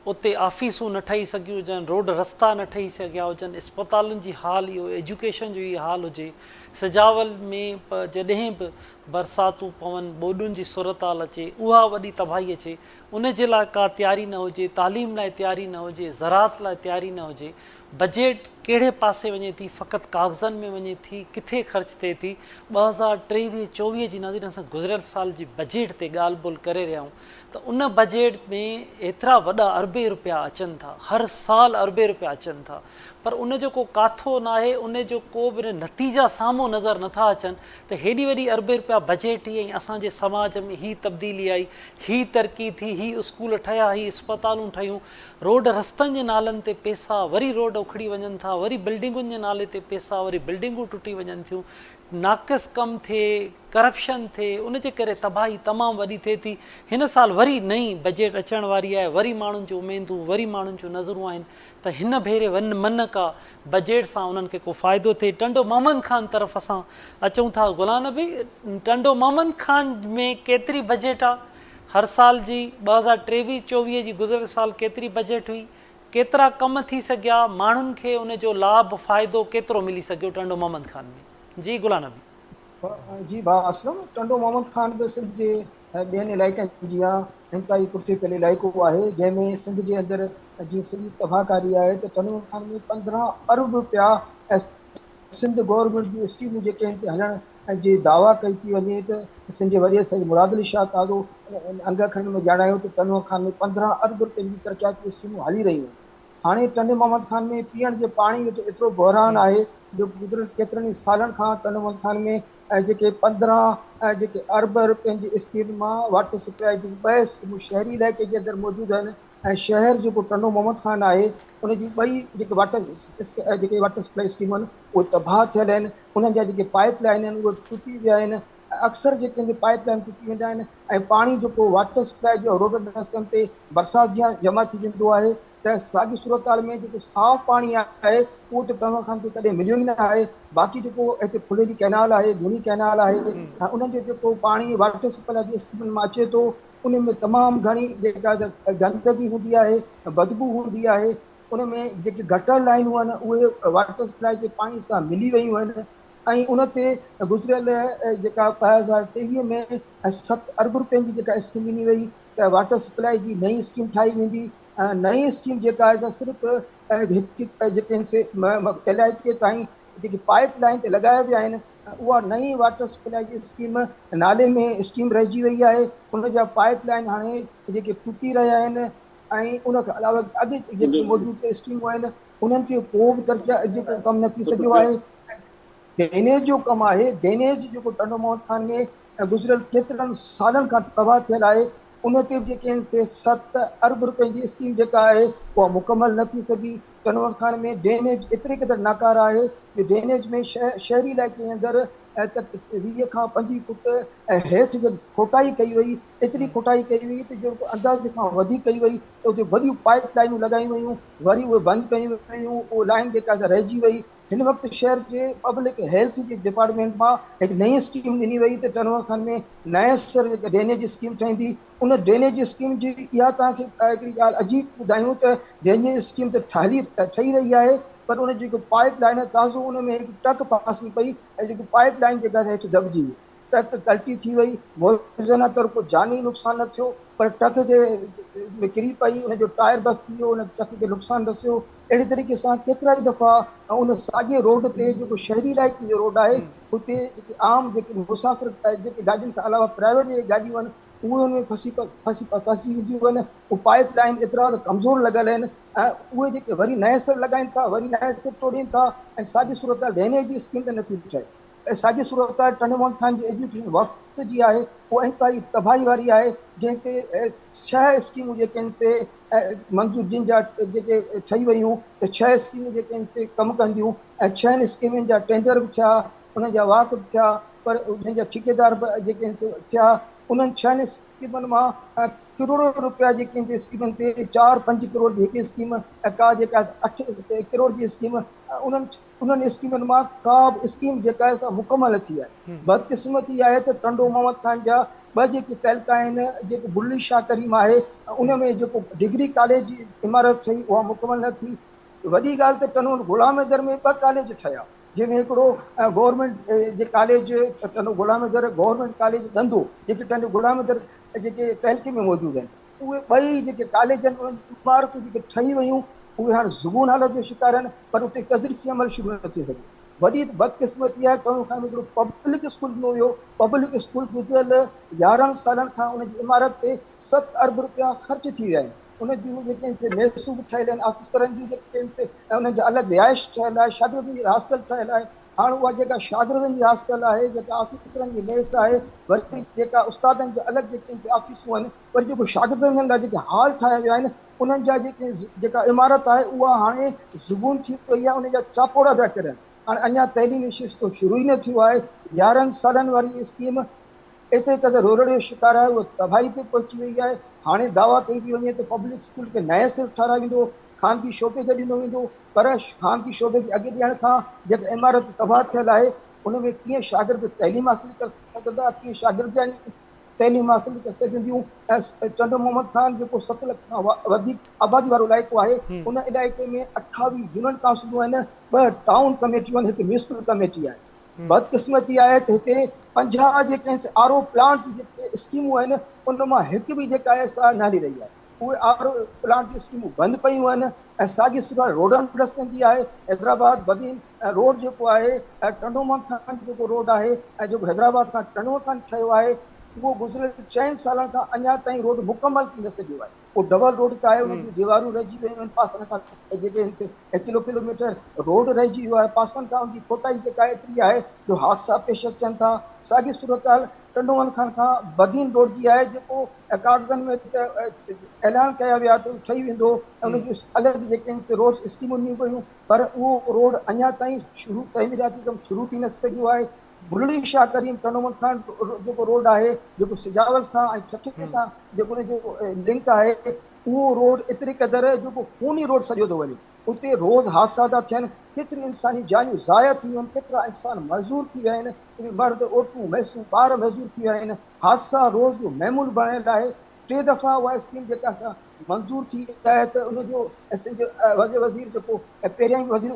S1: उते ऑफिसूं न ठही सघियूं हुजनि, रोड रस्ता न ठही सघिया हुजनि, अस्पतालुनि जी हाल इहो, एजुकेशन जो इहो हाल हुजे। सुजावल में जॾहिं बि बरसातूं पवनि, ॿोॾुनि जी सूरत हाल अचे, उहा वॾी तबाही अचे, उन जे लाइ का तयारी न हुजे, तालीम लाइ तयारी न हुजे, ज़राअत लाइ तयारी न हुजे, बजट कहिड़े पासे वञे थी, फ़क़ति कागज़नि में वञे थी, किथे ख़र्च थिए थी। 2023-24 जी नाज़रीन असां गुज़िरियल साल जी बजट ते ॻाल्हि ॿोल करे रहिया आहियूं, त उन बजट में एतिरा वॾा अरबे रुपया अचनि था, हर साल अरबे रुपया अचनि था, पर उन जो को काथो न आहे, उन जो को बि नतीजा साम्हूं नज़र नथा अचनि। त हेॾी वॾी अरबे रुपया बजट ई, ऐं असांजे समाज में ही तब्दीली आई, ही तरक़ी थी, ही स्कूल ठहिया, ही अस्पतालूं ठहियूं, रोड रस्तनि जे नालनि ते पैसा, वरी रोड उखड़ी वञनि था, वरी बिल्डिंगुनि जे नाले ते पैसा, वरी बिल्डिंगूं टुटी वञनि थियूं, नाक़िस कमु थिए, करप्शन थिए, उन जे करे तबाही तमामु वॾी थिए थी। हिन साल वरी नई बजट अचण वारी आहे, वरी माण्हुनि जूं उमेदूं, वरी माण्हुनि जूं नज़रूं आहिनि त हिन भेरे मन का बजट सां उन्हनि खे को फ़ाइदो थिए। टंडो मोहम्मद ख़ान तरफ़ असां अचूं था। गुलाम नबी, टंडो मोहम्मद ख़ान में केतिरी बजट आहे हर साल जी? 2023-24 जी गुज़िरियल साल केतिरी बजट हुई, केतिरा कम थी सघिया, माण्हुनि खे उन जो लाभ फ़ाइदो केतिरो मिली सघियो टंडो मोहम्मद ख़ान में? जी गुलाम नबी।
S4: जी भाउ असलम, टंडो मोहम्मद ख़ान बि सिंध जे ॿियनि इलाइक़नि जी इंतिहाई पुठिते पियल इलाइक़ो आहे, जंहिंमें सिंध जे अंदरि जीअं सॼी तबाहकारी आहे त टंडो मोहम्मद ख़ान में 15 अरब रुपया सिंध गवर्नमेंट जूं स्कीमूं जेके आहिनि ते हलण जी दावा कई थी वञे त सिंध जे वॾे साईं मुराद अली शाह ताज़ो अंगखरनि में ॼाणायो त टंडो मोहम्मद ख़ान में 15 अरब रुपयनि जी तरक़ियाती स्कीमूं हली रहियूं आहिनि। हाणे टंडे मोहम्मद खान में पीअण जे पाणी जो एतिरो बहिरान आहे जो गुज़िरियल केतिरनि ई सालनि खां टंडे मोहम्मद खान में जेके 15 जेके अरब रुपयनि जी स्कीम मां वाटर सप्लाई जूं 2 स्कीमूं शहरी इलाइक़े जे अंदरि मौजूदु आहिनि ऐं शहर जेको टंडो मोहम्मद खान आहे उन जी 2 जेके वाटर सप्लाई स्कीमूं आहिनि उहे तबाह थियल आहिनि। उन्हनि जा जेके पाइप लाइन आहिनि उहे टुटी विया आहिनि। अक्सर जेके पाइप लाइन टुटी वेंदा आहिनि ऐं पाणी जेको वाटर सप्लाई जो रोडनि रस्तनि ते बरसाति जीअं जमा थी वेंदो आहे त साॻी सूरत हाल में जेको साफ़ पाणी आहे उहो त टंडो खान खे कॾहिं मिलियो ई न आहे। बाक़ी जेको हिते फुलेरी कैनाल आहे, धूनी कैनाल आहे, उन्हनि जो जेको पाणी वाटर सप्लाई जी स्कीमनि मां अचे थो उन में तमामु घणी जेका गंदगी हूंदी आहे, बदबू हूंदी आहे। उन में जेके गटर लाइनूं आहिनि उहे वाटर सप्लाई जे पाणी सां मिली वियूं आहिनि ऐं उन ते गुज़िरियल जेका 2023 में 7 अरब रुपयनि जी जेका स्कीम ॾिनी वई त वाटर सप्लाई जी नई स्कीम ठाही वेंदी। नई स्कीम जेका आहे त सिर्फ़ु जेके इलाइक़े ताईं जेकी पाइप लाइन ते लॻाया विया आहिनि उहा नई वाटर सप्लाई जी स्कीम नाले में स्कीम रहिजी वई आहे। उन जा पाइप लाइन हाणे जेके टुटी रहिया आहिनि ऐं उन खां अलावा अॻे जेके मौजूदु स्कीमूं आहिनि उन्हनि खे को बि दर्जा जेको कमु न थी सघियो आहे। ड्रेनेज जो कमु आहे, ड्रेनेज जेको टंडो मोहम्मद खान में गुज़िरियल केतिरनि सालनि खां तबाह थियल आहे उन ते बि जेके आहिनि 7 अरब रुपयनि जी स्कीम जेका आहे उहा मुकमल न थी सघी। टंडो मोहम्मद खान में ड्रेनेज एतिरे क़दुरु नाकार आहे कि ड्रेनेज में शहरी इलाइक़े जे अंदरि 20 खां 25 फुट हेठि जेकी खोटाई कई वई, एतिरी खोटाई कई वई त जेको अंदाज़े खां वधीक कई वई त उते वॾियूं पाइप लाइनूं लॻायूं वयूं, वरी उहे बंदि कयूं वयूं, उहो लाइन जेका रहिजी वई। हिन वक़्तु शहर जे पब्लिक हेल्थ जे डिपार्टमेंट मां हिकु नई स्कीम ॾिनी वई त टंडो खान में नए सिर जेका ड्रेनेज स्कीम ठहींदी। उन ड्रेनेज स्कीम जी इहा तव्हांखे हिकिड़ी ॻाल्हि अजीब ॿुधायूं त ड्रेनेज स्कीम त ठही रही आहे पर उन जेको पाइप लाइन आहे ताज़ो उन में हिकु टक फासी पई ऐं जेकी पाइप लाइन जेका हेठि दॿिजी वई, टक गलती थी वई। मौज़ूदा तौर को जानी नुक़सानु न थियो पर टक जे में किरी पई, उनजो टायर बस थी वियो, उन टक खे नुक़सानु रसियो। अहिड़े तरीक़े सां केतिरा ई दफ़ा उन साॻे रोड ते जेको शहरी इलाइक़े जो रोड आहे उते जेके आम जेके मुसाफ़िर जेके गाॾियुनि खां अलावा प्राइवेट जेके गाॾियूं आहिनि उहे उन में फसी वेंदियूं आहिनि। उहे पाइप लाइन एतिरा त कमज़ोर लॻल आहिनि ऐं उहे जेके वरी नए सिर लॻाइनि था, वरी नए सिर तोड़ीनि था ऐं साॻी सूरत ड्रेनेज जी स्कीम त नथी ठहे। ऐं साॻी सूरत टंडो मोहम्मद खान जी एजुकेशन वक़्त जी आहे उहा इंतहाई तबाही वारी आहे जंहिं ते 6 स्कीमूं जेके आहिनि से मंज़ूर जिन जा जेके ठही वयूं त 6 स्कीमूं जेके आहिनि से कमु कंदियूं ऐं 6 स्कीमुनि जा टेंडर बि थिया, उन जा वाक बि थिया पर उन्हनि जा ठेकेदार बि जेके आहिनि से थिया। उन्हनि 6 स्कीमुनि मां करोड़ों रुपया जेके आहिनि स्कीमनि ते 4-5 करोड़ जी हिकु स्कीम ऐं का जेका 8 करोड़ जी स्कीम उन्हनि स्कीमनि मां का बि स्कीम जेका आहे सा मुकमल न थी आहे। बदकिस्मती आहे त टंडो मोहम्मद खान जा 2 जेके तहलका आहिनि जेको बुल्ली शाह करीम आहे उन में जेको डिग्री कॉलेज जी इमारत ठही उहा मुकमल न थी। वॾी ॻाल्हि त टंडो ग़ुलाम हैदर में 2 कॉलेज ठहिया जंहिंमें हिकिड़ो गवर्नमेंट जे कॉलेज टंडो ग़ुलाम हैदर गवर्नमेंट कॉलेज ॾंदो जेके टंडो ग़ुलाम हैदर जेके तहलके में मौजूदु आहिनि उहे 2 जेके कॉलेज आहिनि उन्हनि इमारतूं जेके ठही वयूं उहे हाणे ज़ुगून हालत जो शिकार आहिनि पर उते तदरीसी अमल शुरू न थी सघे। वॾी बदकिस्मती आहे टंडो खान में हिकिड़ो पब्लिक स्कूल ॾिनो वियो। पब्लिक स्कूल गुज़िरियल 11 सालनि खां उनजी इमारत ते 7 अरब रुपया ख़र्च थी विया आहिनि। उन जूं जेके आहिनि से मैसूं बि ठहियल आहिनि, ऑफिसरनि जूं जेके आहिनि से उन्हनि जा अलॻि रिहाइश ठहियल आहे, शागिर्दनि जी हॉस्टल ठहियल आहे। हाणे उहा जेका शागिर्दनि जी हॉस्टल आहे, जेका ऑफिसरनि जी मेस आहे, वरी जेका उस्तादनि जा अलॻि जेके आहिनि से ऑफिसूं आहिनि, वरी जेको शागिर्दनि लाइ जेके हॉल ठाहिया विया आहिनि उन्हनि जा जेका इमारत आहे उहा हाणे ज़ुगून थी वई आहे, उन जा चापोड़ा पिया किरनि। हाणे अञा तइलीमी सिलसिलो शुरू ई न थियो आहे। 11 सालनि वारी स्कीम एतिरे क़दुरु रोरड़ जो शिकार आहे, उहा तबाही ते पहुची वई आहे। हाणे दावा कई थी वञे त पब्लिक स्कूल खे नए सिर ठाराए वेंदो, ख़ानगी शोबे खे ॾिनो वेंदो पर ख़ानगी शोबे खे अॻे ॾियण खां जेका इमारत तबाह थियल आहे उन में कीअं शागिर्द तइलीम हासिल करे सघंदा, कीअं शागिर्द तइलीम हासिल करे सघंदियूं। ऐं टंडो मोहम्मद खान जेको 7 लख खां वधीक आबादी वारो इलाइक़ो आहे उन इलाइक़े में 28 यूनियन काउंसिलूं आहिनि, 2 टाउन कमेटियूं आहिनि, हिकु म्यूनिसिपल कमेटी आहे। बदकिस्मती आहे त हिते 50 जेके आहिनि आरओ प्लांट जेके स्कीमूं आहिनि उन मां हिकु बि जेका आहे सा न हली रही आहे। उहे आरओ प्लांट जी स्कीमूं बंदि पयूं आहिनि। ऐं साॻी सूरत रोडनि रस्तनि जी आहे। हैदराबाद बदीन रोड जेको आहे टंडो मोहम्मद खान जेको रोड आहे ऐं जेको हैदराबाद खां टंडो मोहम्मद खान ठहियो आहे उहो गुज़िरियल 4 सालनि खां अञा ताईं रोड मुकमल थी न सघियो आहे। उहो डबल रोड त आहे, उन जूं दीवारूं रहिजी वियूं आहिनि पासनि खां, जेके किलोमीटर रोड रहिजी वियो आहे पासनि खां। उनजी खोटाई जेका एतिरी आहे जो हादसा पेश अचनि था। साॻी सूरत हाल टंडोवन खां बदीन रोड जी आहे, जेको कागज़नि में ऐलान कया विया त ठही वेंदो ऐं उन जूं अलॻि जेके आहिनि रोड स्कीमूं ॾिनियूं पयूं, पर उहो रोड अञा ताईं तइमीराती कमु शुरू थी न सघियो आहे। बुलड़ी शाह करीम टंडोवन खां जेको रोड आहे, जेको सिजावल सां ऐं ठठे सां जेको उनजो लिंक आहे, उहो रोड एतिरे क़दुरु जेको खूनी रोड सॼो थो वञे। उते रोज़ हादसा था थियनि, केतिरियूं इंसानी जानियूं ज़ाया थी वियूं आहिनि, केतिरा इंसान मज़दूर थी विया आहिनि, मर्द औरतूं मैसूं ॿार मज़दूर थी विया आहिनि। हादसा रोज़ जो महमूल बणियल आहे। 3 दफ़ा उहा स्कीम जेका असां मंज़ूर थी आहे त उनजो वज़ीर जेको पहिरियां ई वज़ीर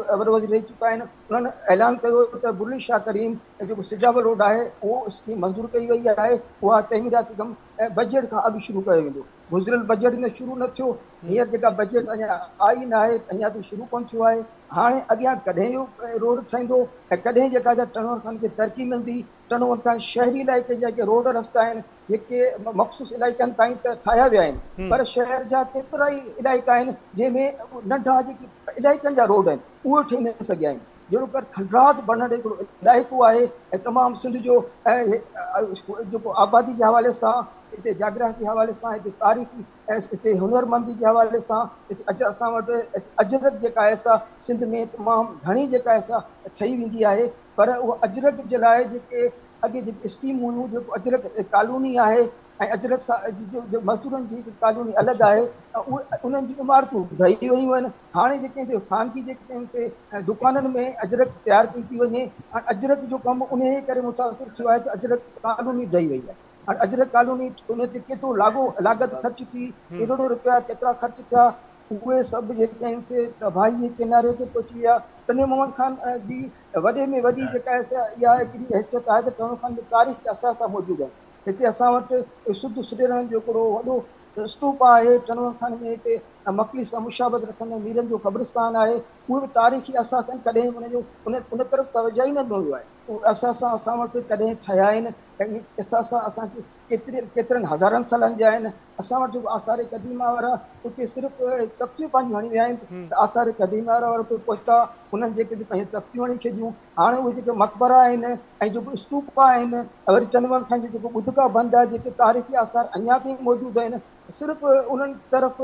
S4: रही चुका आहिनि, उन्हनि ऐलान कयो त बुलड़ी शाह करीम जेको सिजावल रोड आहे उहो स्कीम मंज़ूर कई वई आहे। उहा तइमीराती कमु बजट खां अॻु शुरू कयो वेंदो। गुज़िरियल बजट में शुरू न थियो, हींअर जेका बजट अञा आई न आहे, अञा ताईं शुरू कोन थियो आहे। हाणे अॻियां कॾहिं इहो रोड ठहींदो ऐं कॾहिं जेका टंडोवन खान खे तरक़ी मिलंदी। टंडोवन खां शहरी इलाइक़े जा जेके रोड रस्ता आहिनि, जेके मख़सूस इलाइक़नि ताईं त ठाहिया विया आहिनि, पर शहर जा केतिरा ई इलाइक़ा आहिनि जंहिंमें नंढा जेके इलाइक़नि जा रोड आहिनि उहे ठही न सघिया आहिनि। जहिड़ो कर खंडरात बनड़ हिकिड़ो इलाइक़ो आहे ऐं तमामु सिंध जो जेको आबादी जे हवाले सां, हिते जाग्राफी हवाले सां, हिते तारीख़ी ऐं हिते हुनरमंदी जे हवाले सां, हिते असां वटि अजरक जेका आहे सा सिंध में तमामु घणी जेका आहे सा ठही वेंदी आहे। पर उहा अजरक जे लाइ जेके अॻे जेके स्कीमूं हुयूं, जेको अजरक कॉलोनी आहे ऐं अजरक सां जो मज़दूरनि जी कॉलोनी अलॻि आहे, उहे उन्हनि जी इमारतूं ढही वियूं आहिनि। हाणे जेके हिते ख़ानगी जेके हिते दुकाननि में अजरक तयारु कई थी वञे, हाणे अजरक जो कमु उन करे मुतासिर थियो आहे त अजरक कॉलोनी ढही वई आहे। हाणे अजरक कॉलोनी उन ते केतिरो लागत ख़र्च थी, करोड़ो रुपया केतिरा ख़र्च थिया, उहे सभु जेके आहिनि से तबाही जे किनारे ते पहुची विया। तने मोहम्मद खान जी वॾे में वॾी जेका आहे इहा हिकिड़ी हैसियत आहे त टंडोवन खान में तारीख़ असां मौजूदु आहिनि। हिते असां वटि शुद्ध सुडेरण जो हिकिड़ो वॾो स्तूप आहे टंडोवन खान में। हिते मकली सां मुशाबत रखंदड़ मीरनि जो क़ब्रिस्तान आहे, उहे बि तारीख़ी असास आहिनि, कॾहिं उनजो उन तरफ़ तवजो ई न ॾिनो आहे। उहे असां वटि कॾहिं ठहिया आहिनि ऐं असां असांखे केतिरनि हज़ारनि सालनि जा आहिनि। असां वटि जेको आसार क़दीमा वारा उते सिर्फ़ु तख़्तियूं पंहिंजूं हणी विया आहिनि, त आसार क़दीमा वारा वटि पहुता, उन्हनि जेके पंहिंजूं तख़्तियूं हणी छॾियूं। हाणे उहे जेके मक़बरा आहिनि ऐं जेको स्तूप आहिनि, वरी टंडोवन खान जो जेको ॿुधका बंदि आहे, जेके तारीख़ी आसार अञा ताईं मौजूदु आहिनि, सिर्फ़ु उन्हनि तरफ़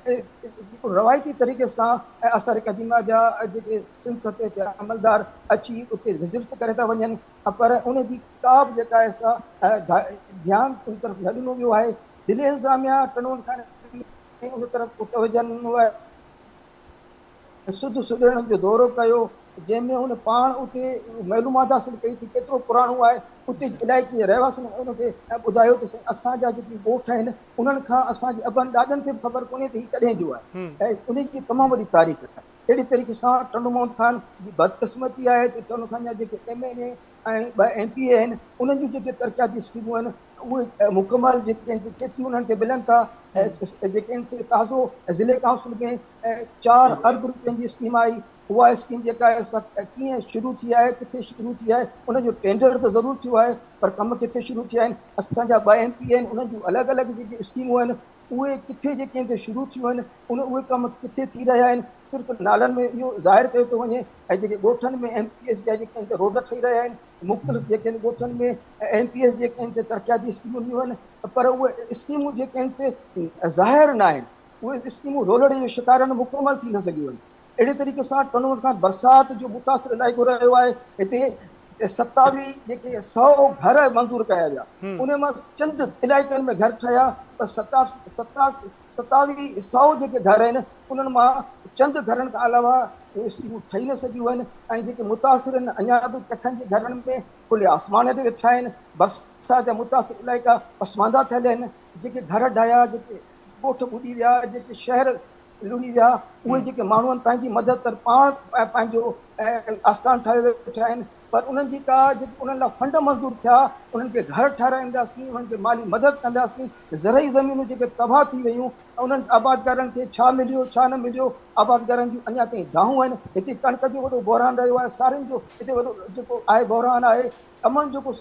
S4: जेको रवायती तरीक़े सां ऐं आसार क़दीमा जा जेके सिंध सतह ते अमलदार अची उते विज़िट करे था वञनि, पर उनजी का बि जेका आहे सा ध्यानु उन तरफ़ न ॾिनो वियो आहे। ज़िले इंतिज़ामिया टंडोवन खान उन तरफ़ तवजो न ॾिनो आहे। शुद्ध सुधरण जो दौरो कयो, जंहिंमें हुन पाण उते मालूमात हासिल कई थी केतिरो पुराणो आहे। उते इलाइक़े जे रहवासियुनि उनखे ॿुधायो त असांजा जेके ॻोठ आहिनि उन्हनि खां असांजे अबनि ॾाॾनि खे बि ख़बर कोन्हे त हीउ कॾहिं जो आहे ऐं उनजी तमामु वॾी तारीख़ आहे। अहिड़े तरीक़े सां टंडो मोहम्मद खान जी बदक़िस्मती आहे त टंडो खान जा जेके MLA ऐं 2 MPA आहिनि, उन्हनि जूं जेके तरक़ियाती स्कीमूं आहिनि उहे मुकमल जेके आहिनि केतिरियूं उन्हनि खे मिलनि था। जेके आहिनि से ताज़ो ज़िले काउंसिल में 4 अरब रुपयनि जी स्कीम आई। उहा स्कीम जेका आहे कीअं शुरू थी आहे, किथे शुरू थी आहे, उनजो टेंडर त ज़रूरु थियो आहे, पर कम किथे शुरू थिया आहिनि। असांजा 2 MPA आहिनि, उन्हनि जूं अलॻि अलॻि जेके स्कीमूं आहिनि उहे किथे जेके आहिनि शुरू थियूं आहिनि, उहे कम किथे थी रहिया आहिनि। सिर्फ़ु नालनि में इहो ज़ाहिर कयो थो वञे ऐं जेके ॻोठनि में MPS जा जेके आहिनि रोड ठही रहिया आहिनि, मुख़्तलिफ़ जेके आहिनि ॻोठनि में MPS जेके आहिनि से तरक़ियाती स्कीमूं ॾिनियूं आहिनि, पर उहे स्कीमूं जेके आहिनि से ज़ाहिर न आहिनि। उहे स्कीमूं रोलड़े जो शिकारनि मुकमल थी न सघियूं आहिनि। अहिड़े तरीक़े सां टंडोवन खां बरसाति जो मुतासिर इलाइक़ो रहियो आहे। हिते 27 जेके 100 घर मंज़ूर कया विया, उन मां चंद इलाइक़नि में घर ठहिया, पर 27 जेके घर आहिनि उन्हनि मां चंद घरनि खां अलावा उहे स्कीमूं ठही न सघियूं आहिनि। ऐं जेके मुतासिर आहिनि अञा बि कठनि जे घरनि में खुले आसमान ते वेठा आहिनि। बरसाति जा मुतासिर इलाइक़ा पसमांदा थियल आहिनि। जेके घर ढहिया, जेके ॻोठ ॿुॾी विया, जेके शहर लुड़ी विया, उहे जेके माण्हू आहिनि पंहिंजी मदद कर पाण पंहिंजो आस्थान ठाहे वेठा आहिनि, पर उन्हनि जी का जेकी उन्हनि लाइ फंड मंज़ूर थिया, उन्हनि खे घर ठाराईंदासीं, उन्हनि खे माली मदद कंदासीं। ज़रई ज़मीनूं जेके तबाह थी वियूं, उन्हनि आबादगारनि खे छा मिलियो छा न मिलियो, आबादगारनि जूं अञा ताईं दाहूं आहिनि। हिते कणिक जो वॾो बहिरान रहियो आहे, सारियुनि जो हिते वॾो जेको आहे बहिरान आहे। कमनि जेको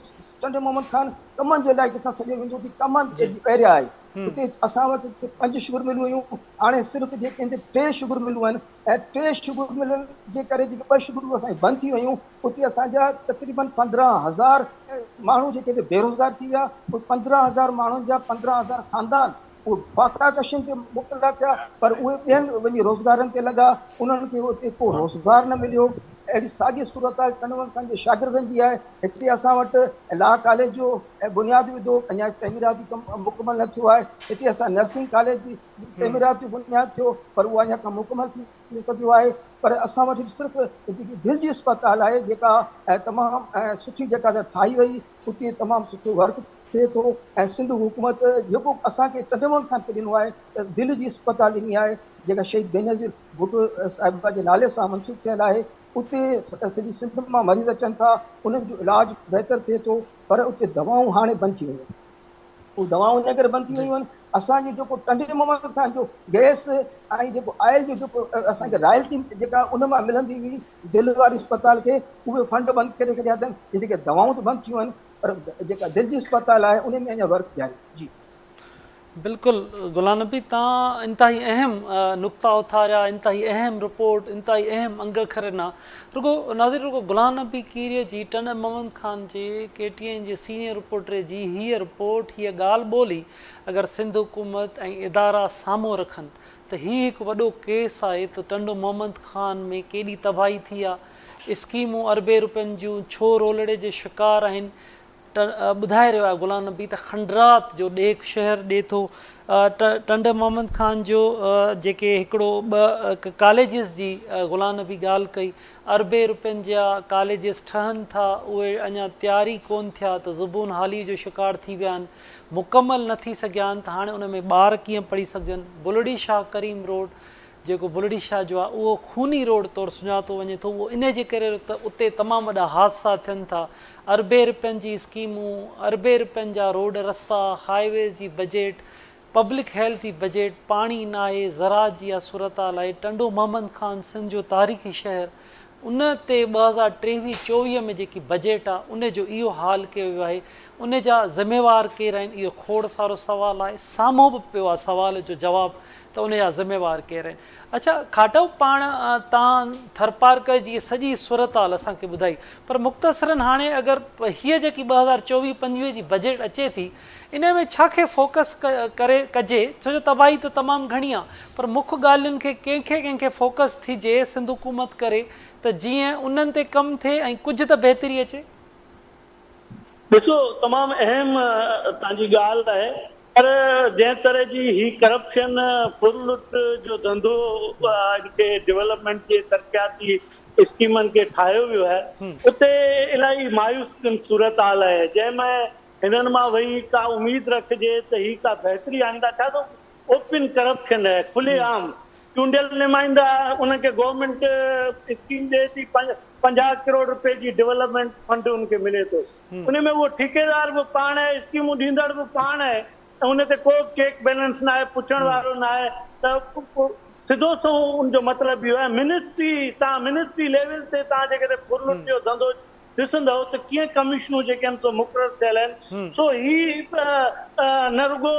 S4: टंडे मोहम्मद खान कमनि जे लाइ किथां सॼो वेंदो थी कमनि एरिया आहे उते असां वटि 5 शुगर मिलूं हुयूं हाणे सिर्फ़ु जेके हिते 3 शुगर मिलूं आहिनि ऐं 3 शुगर मिलण जे करे जेके 2 शुगरूं असांजी बंदि थी वयूं उते असांजा तक़रीबन 15,000 माण्हू जेके हिते बेरोज़गार थी विया उहे 15,000 माण्हुनि जा 15,000 ख़ानदान उहे बाकाकशियुनि ते मुबतला थिया पर उहे ॿियनि वञी रोज़गारनि ते लॻा उन्हनि खे उते को रोज़गार न मिलियो अहिड़ी साॻी सूरत हाल टनवल खान जे शागिर्दनि जी आहे हिते असां वटि लॉ कॉलेज जो ऐं बुनियादु विधो अञा तइमीराती कमु मुकमल न थियो आहे हिते असां नर्सिंग कॉलेज जी तइमीराती बुनियादु थियो पर उहो अञा कमु मुकमल थी सघियो आहे पर असां वटि सिर्फ़ु जेकी दिलि जी अस्पताल आहे जेका तमामु सुठी जेका ठाही वई उते तमामु सुठो वर्क थिए थो ऐं सिंध हुकूमत जेको असांखे टंडे खां ॾिनो आहे त दिलि जी अस्पताल ॾिनी आहे जेका शहीद बेनज़ीर भुट्टो साहिबा जे नाले सां मंसूब थियल आहे उते सॼी सिंध मां मरीज़ अचनि था उन्हनि जो इलाजु बहितरु थिए थो पर उते दवाऊं हाणे बंदि थी वयूं आहिनि उहे दवाऊं इन करे बंदि थी वयूं आहिनि असांजो जेको टंडे मोहम्मद खान जो गैस ऐं जेको ऑयल जो जेको असांखे रॉयल्टी जेका उन मां मिलंदी हुई दिलि वारी अस्पताल खे उहे फंड बंदि करे छॾिया अथनि जेके दवाऊं त बंदि थियूं आहिनि पर जेका दिलि जी अस्पताल आहे उन में अञा वर्क जारी जी
S1: बिल्कुलु गुलाम नबी तव्हां इंतिहाई अहम नुक़्ता उथारिया इंतिहाई अहम रिपोर्ट इंतिहाई अहम अंग खरना रुगो नाज़िर रुगो गुलाम नबी कीरीअ जी टंडे मोहम्मद खान जे KTN जे सीनियर रिपोर्टर जी हीअ रिपोर्ट हीअ ॻाल्हि ॿोली अगरि सिंध हुकूमत ऐं इदारा साम्हूं रखनि त हीउ हिकु वॾो केस आहे त टंडो मोहम्मद खान में केॾी तबाही थी आहे स्कीमूं अरबे रुपयनि जूं छो रोलड़े जे शिकार आहिनि ॿुधाए रहियो आहे गुलाम नबी त खंडरात जो ॾेख शहर ॾिए थो टंडे मोहम्मद खान जो जेके हिकिड़ो ॿ कॉलेजिस जी गुलाम नबी ॻाल्हि कई अरबे रुपयनि जा कॉलेजिस ठहनि था उहे अञा तयारी कोन थिया त ज़ुबून हाली जो शिकार थी विया आहिनि मुकमल न थी सघिया आहिनि त हाणे उन में ॿार कीअं पढ़ी सघजनि बुलड़ी शाह करीम रोड जेको बुलड़ी शाह जो आहे उहो खूनी रोड तौरु सुञातो वञे थो उहो इन जे करे त उते तमामु वॾा हादसा थियनि था अरबे रुपयनि जी स्कीमूं अरबे रुपयनि जा रोड रस्ता हाईवेज़ जी बजट पब्लिक हेल्थ जी बजट पाणी न आहे ज़राअत जी सूरत हाल आहे टंडो मोहम्मद खान सिंध जो तारीख़ी शहर उन ते 2023-24 में जेकी बजट आहे उन जो इहो हाल कयो वियो आहे उन जा ज़िम्मेवार केरु आहिनि इहो खोड़ सारो सुवालु आहे साम्हूं बि पियो आहे सुवाल जो जवाबु त उन जा ज़िम्मेवार केरु आहिनि अच्छा खाटो पाण तव्हां थरपारकर जी सॼी सूरत हाल असांखे ॿुधाई पर मुख़्तसरनि हाणे अगरि हीअ जेकी 2024-25 जी बजट अचे थी इन में छा खे फोकस करे कजे छो जो तबाही त तमामु घणी आहे पर मुख्य ॻाल्हियुनि खे कंहिंखे फोकस थिजे सिंध हुकूमत करे त जीअं उन्हनि ते कमु थिए ऐं कुझु त बहितरी अचे
S3: ॾिसो तमामु अहम तव्हांजी ॻाल्हि आहे पर जंहिं तरह जी ही करप्शन फुरलुट जो धंधो हिनखे डेवलपमेंट जे तरक़ियाती स्कीमनि खे ठाहियो वियो आहे उते इलाही मायूस सूरत हाल आहे जंहिंमें हिननि मां वही का उमेद रखिजे त ही का बहितरी आणींदा छा तो ओपन करप्शन आहे खुलेआम चूंडियल नुमाइंदा उनखे गवर्नमेंट स्कीम ॾिए थी 50 करोड़ रुपए जी डेवलपमेंट फंड उनखे मिले थो उन में उहो ठेकेदार बि पाण आहे स्कीमूं ॾींदड़ बि पाण आहे ऐं उन ते को चेक बैलेंस न आहे पुछण वारो न आहे त सिधो सो उनजो मतिलबु इहो आहे मिनिस्ट्री लेवल ते तव्हां जेकॾहिं फुरलुट जो धंधो ॾिसंदव त कीअं कमीशनूं जेके आहिनि सो मुक़ररु थियल आहिनि सो ही न रुगो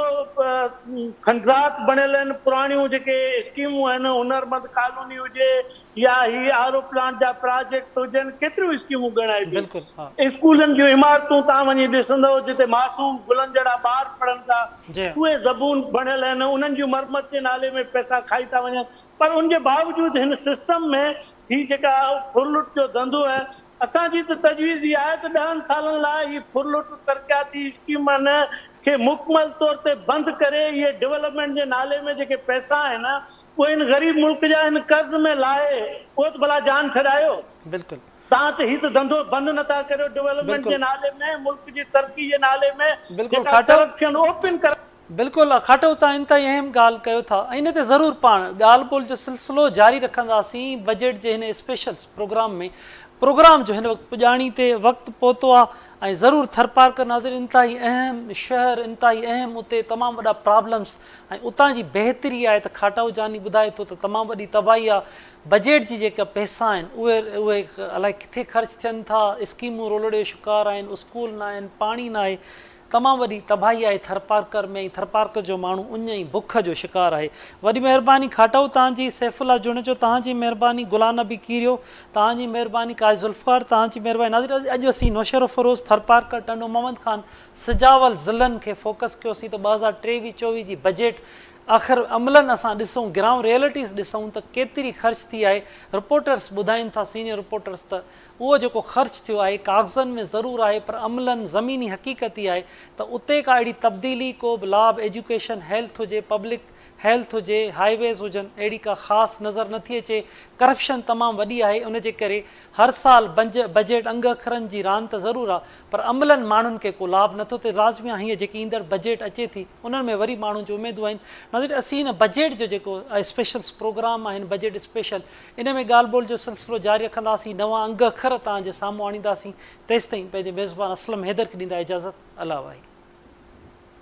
S3: खंडरात बणियल आहिनि पुराणियूं जेके स्कीमूं आहिनि हुनरमंद कॉलोनी हुजे या ही आरो प्लांट जा प्रोजेक्ट हुजनि केतिरियूं स्कीमूं ॻणाइबियूं स्कूलनि जूं इमारतूं तव्हां वञी ॾिसंदव जिते मासूम गुलनि जहिड़ा ॿार पढ़नि था उहे ज़बून बणियल आहिनि उन्हनि जूं मरमत जे नाले में पैसा खाई था वञनि पर उनजे बावजूदि हिन सिस्टम में ही जेका फुरलुट जो धंधो आहे असांजी त तजवीज़ इहा आहे त 10 सालनि लाइ ही फुरलुट तरक़ियाती स्कीमनि खे मुकमल तौर ते बंदि करे इहे डेवलपमेंट जे नाले में जेके पैसा आहिनि उहे हिन ग़रीब मुल्क जा हिन कर्ज़ में लाहे उहो त भला जान छॾायो
S1: बिल्कुलु
S3: तव्हां त ही त धंधो बंदि नथा करियो डेवलपमेंट जे नाले में मुल्क जी तरक़ी जे नाले में जेका करप्शन ओपन कर
S1: बिल्कुलु खाटो तव्हां इंतिहाई अहम ॻाल्हि कयो था ऐं इन ते ज़रूरु पाण ॻाल्हि ॿोल जो सिलसिलो जारी रखंदासीं बजट जे हिन स्पेशल प्रोग्राम में प्रोग्राम जो हिन वक़्तु पुॼाणी ते वक़्तु पहुतो आहे ऐं ज़रूरु थरपारकर नाज़िर इंतिहाई अहम शहर, इंतिहाई अहम, उते तमामु वॾा प्रॉब्लम्स ऐं उतां जी बहितरी आहे त खाटाऊ जानी ॿुधाए थो त तमामु वॾी तबाही आहे। बजट जी जेका पैसा आहिनि उहे अलाए किथे ख़र्चु थियनि था, स्कीमूं रोलड़े शिकार आहिनि, स्कूल न आहिनि, पाणी न आहे, तमामु वॾी तबाही आहे थरपारकर में। थरपारकर जो माण्हू उञ ई बुख जो शिकार आहे। वॾी महिरबानी खाटाऊ तव्हांजी, सैफुल्ला जुण जो तव्हांजी महिरबानी, गुलाम नबी कीरियो तव्हांजी महिरबानी, काज़ी ज़ुल्फ़ार तव्हांजी महिरबानी। नाज़िर अॼु असीं नौशर फ़रोज़, थरपारकर, टंडो मोहम्मद ख़ान, सिजावल ज़िलनि खे फोकस कयोसीं त 2023-24 जी बजट आख़िर अमलनि असां ॾिसूं, ग्राउंड रियलिटीज़ ॾिसूं त केतिरी ख़र्च थी आहे। रिपोर्टर्स ॿुधाइनि था, सीनियर रिपोर्टर्स, त उहो जेको ख़र्च थियो आहे कागज़नि में ज़रूरु आहे, पर अमलनि ज़मीनी हक़ीक़त ई आहे त उते का अहिड़ी तब्दीली, को बि लाभ, एजुकेशन, हेल्थ हुजे, पब्लिक हेल्थ हुजे, हाईवेज़ हुजनि, अहिड़ी का ख़ासि नज़र नथी अचे। करप्शन तमामु वॾी आहे, उनजे करे हर साल बजट अंग अखरनि जी रांदि त ज़रूरु आहे, पर अमलनि माण्हुनि खे को लाभ नथो थिए। लाज़मी हीअं जेकी ईंदड़ बजट अचे थी उन्हनि में वरी माण्हुनि जूं उमेदूं आहिनि। नाज़िर असीं हिन बजट जो जेको स्पेशल प्रोग्राम आहिनि, बजट स्पेशल, इन में ॻाल्हि ॿोल जो सिलसिलो जारी रखंदासीं, नवां अंग अखर तव्हांजे साम्हूं आणींदासीं। तेसिताईं पंहिंजे मेज़बान असलम हैदर खे ॾींदा इजाज़त। अला वाहे।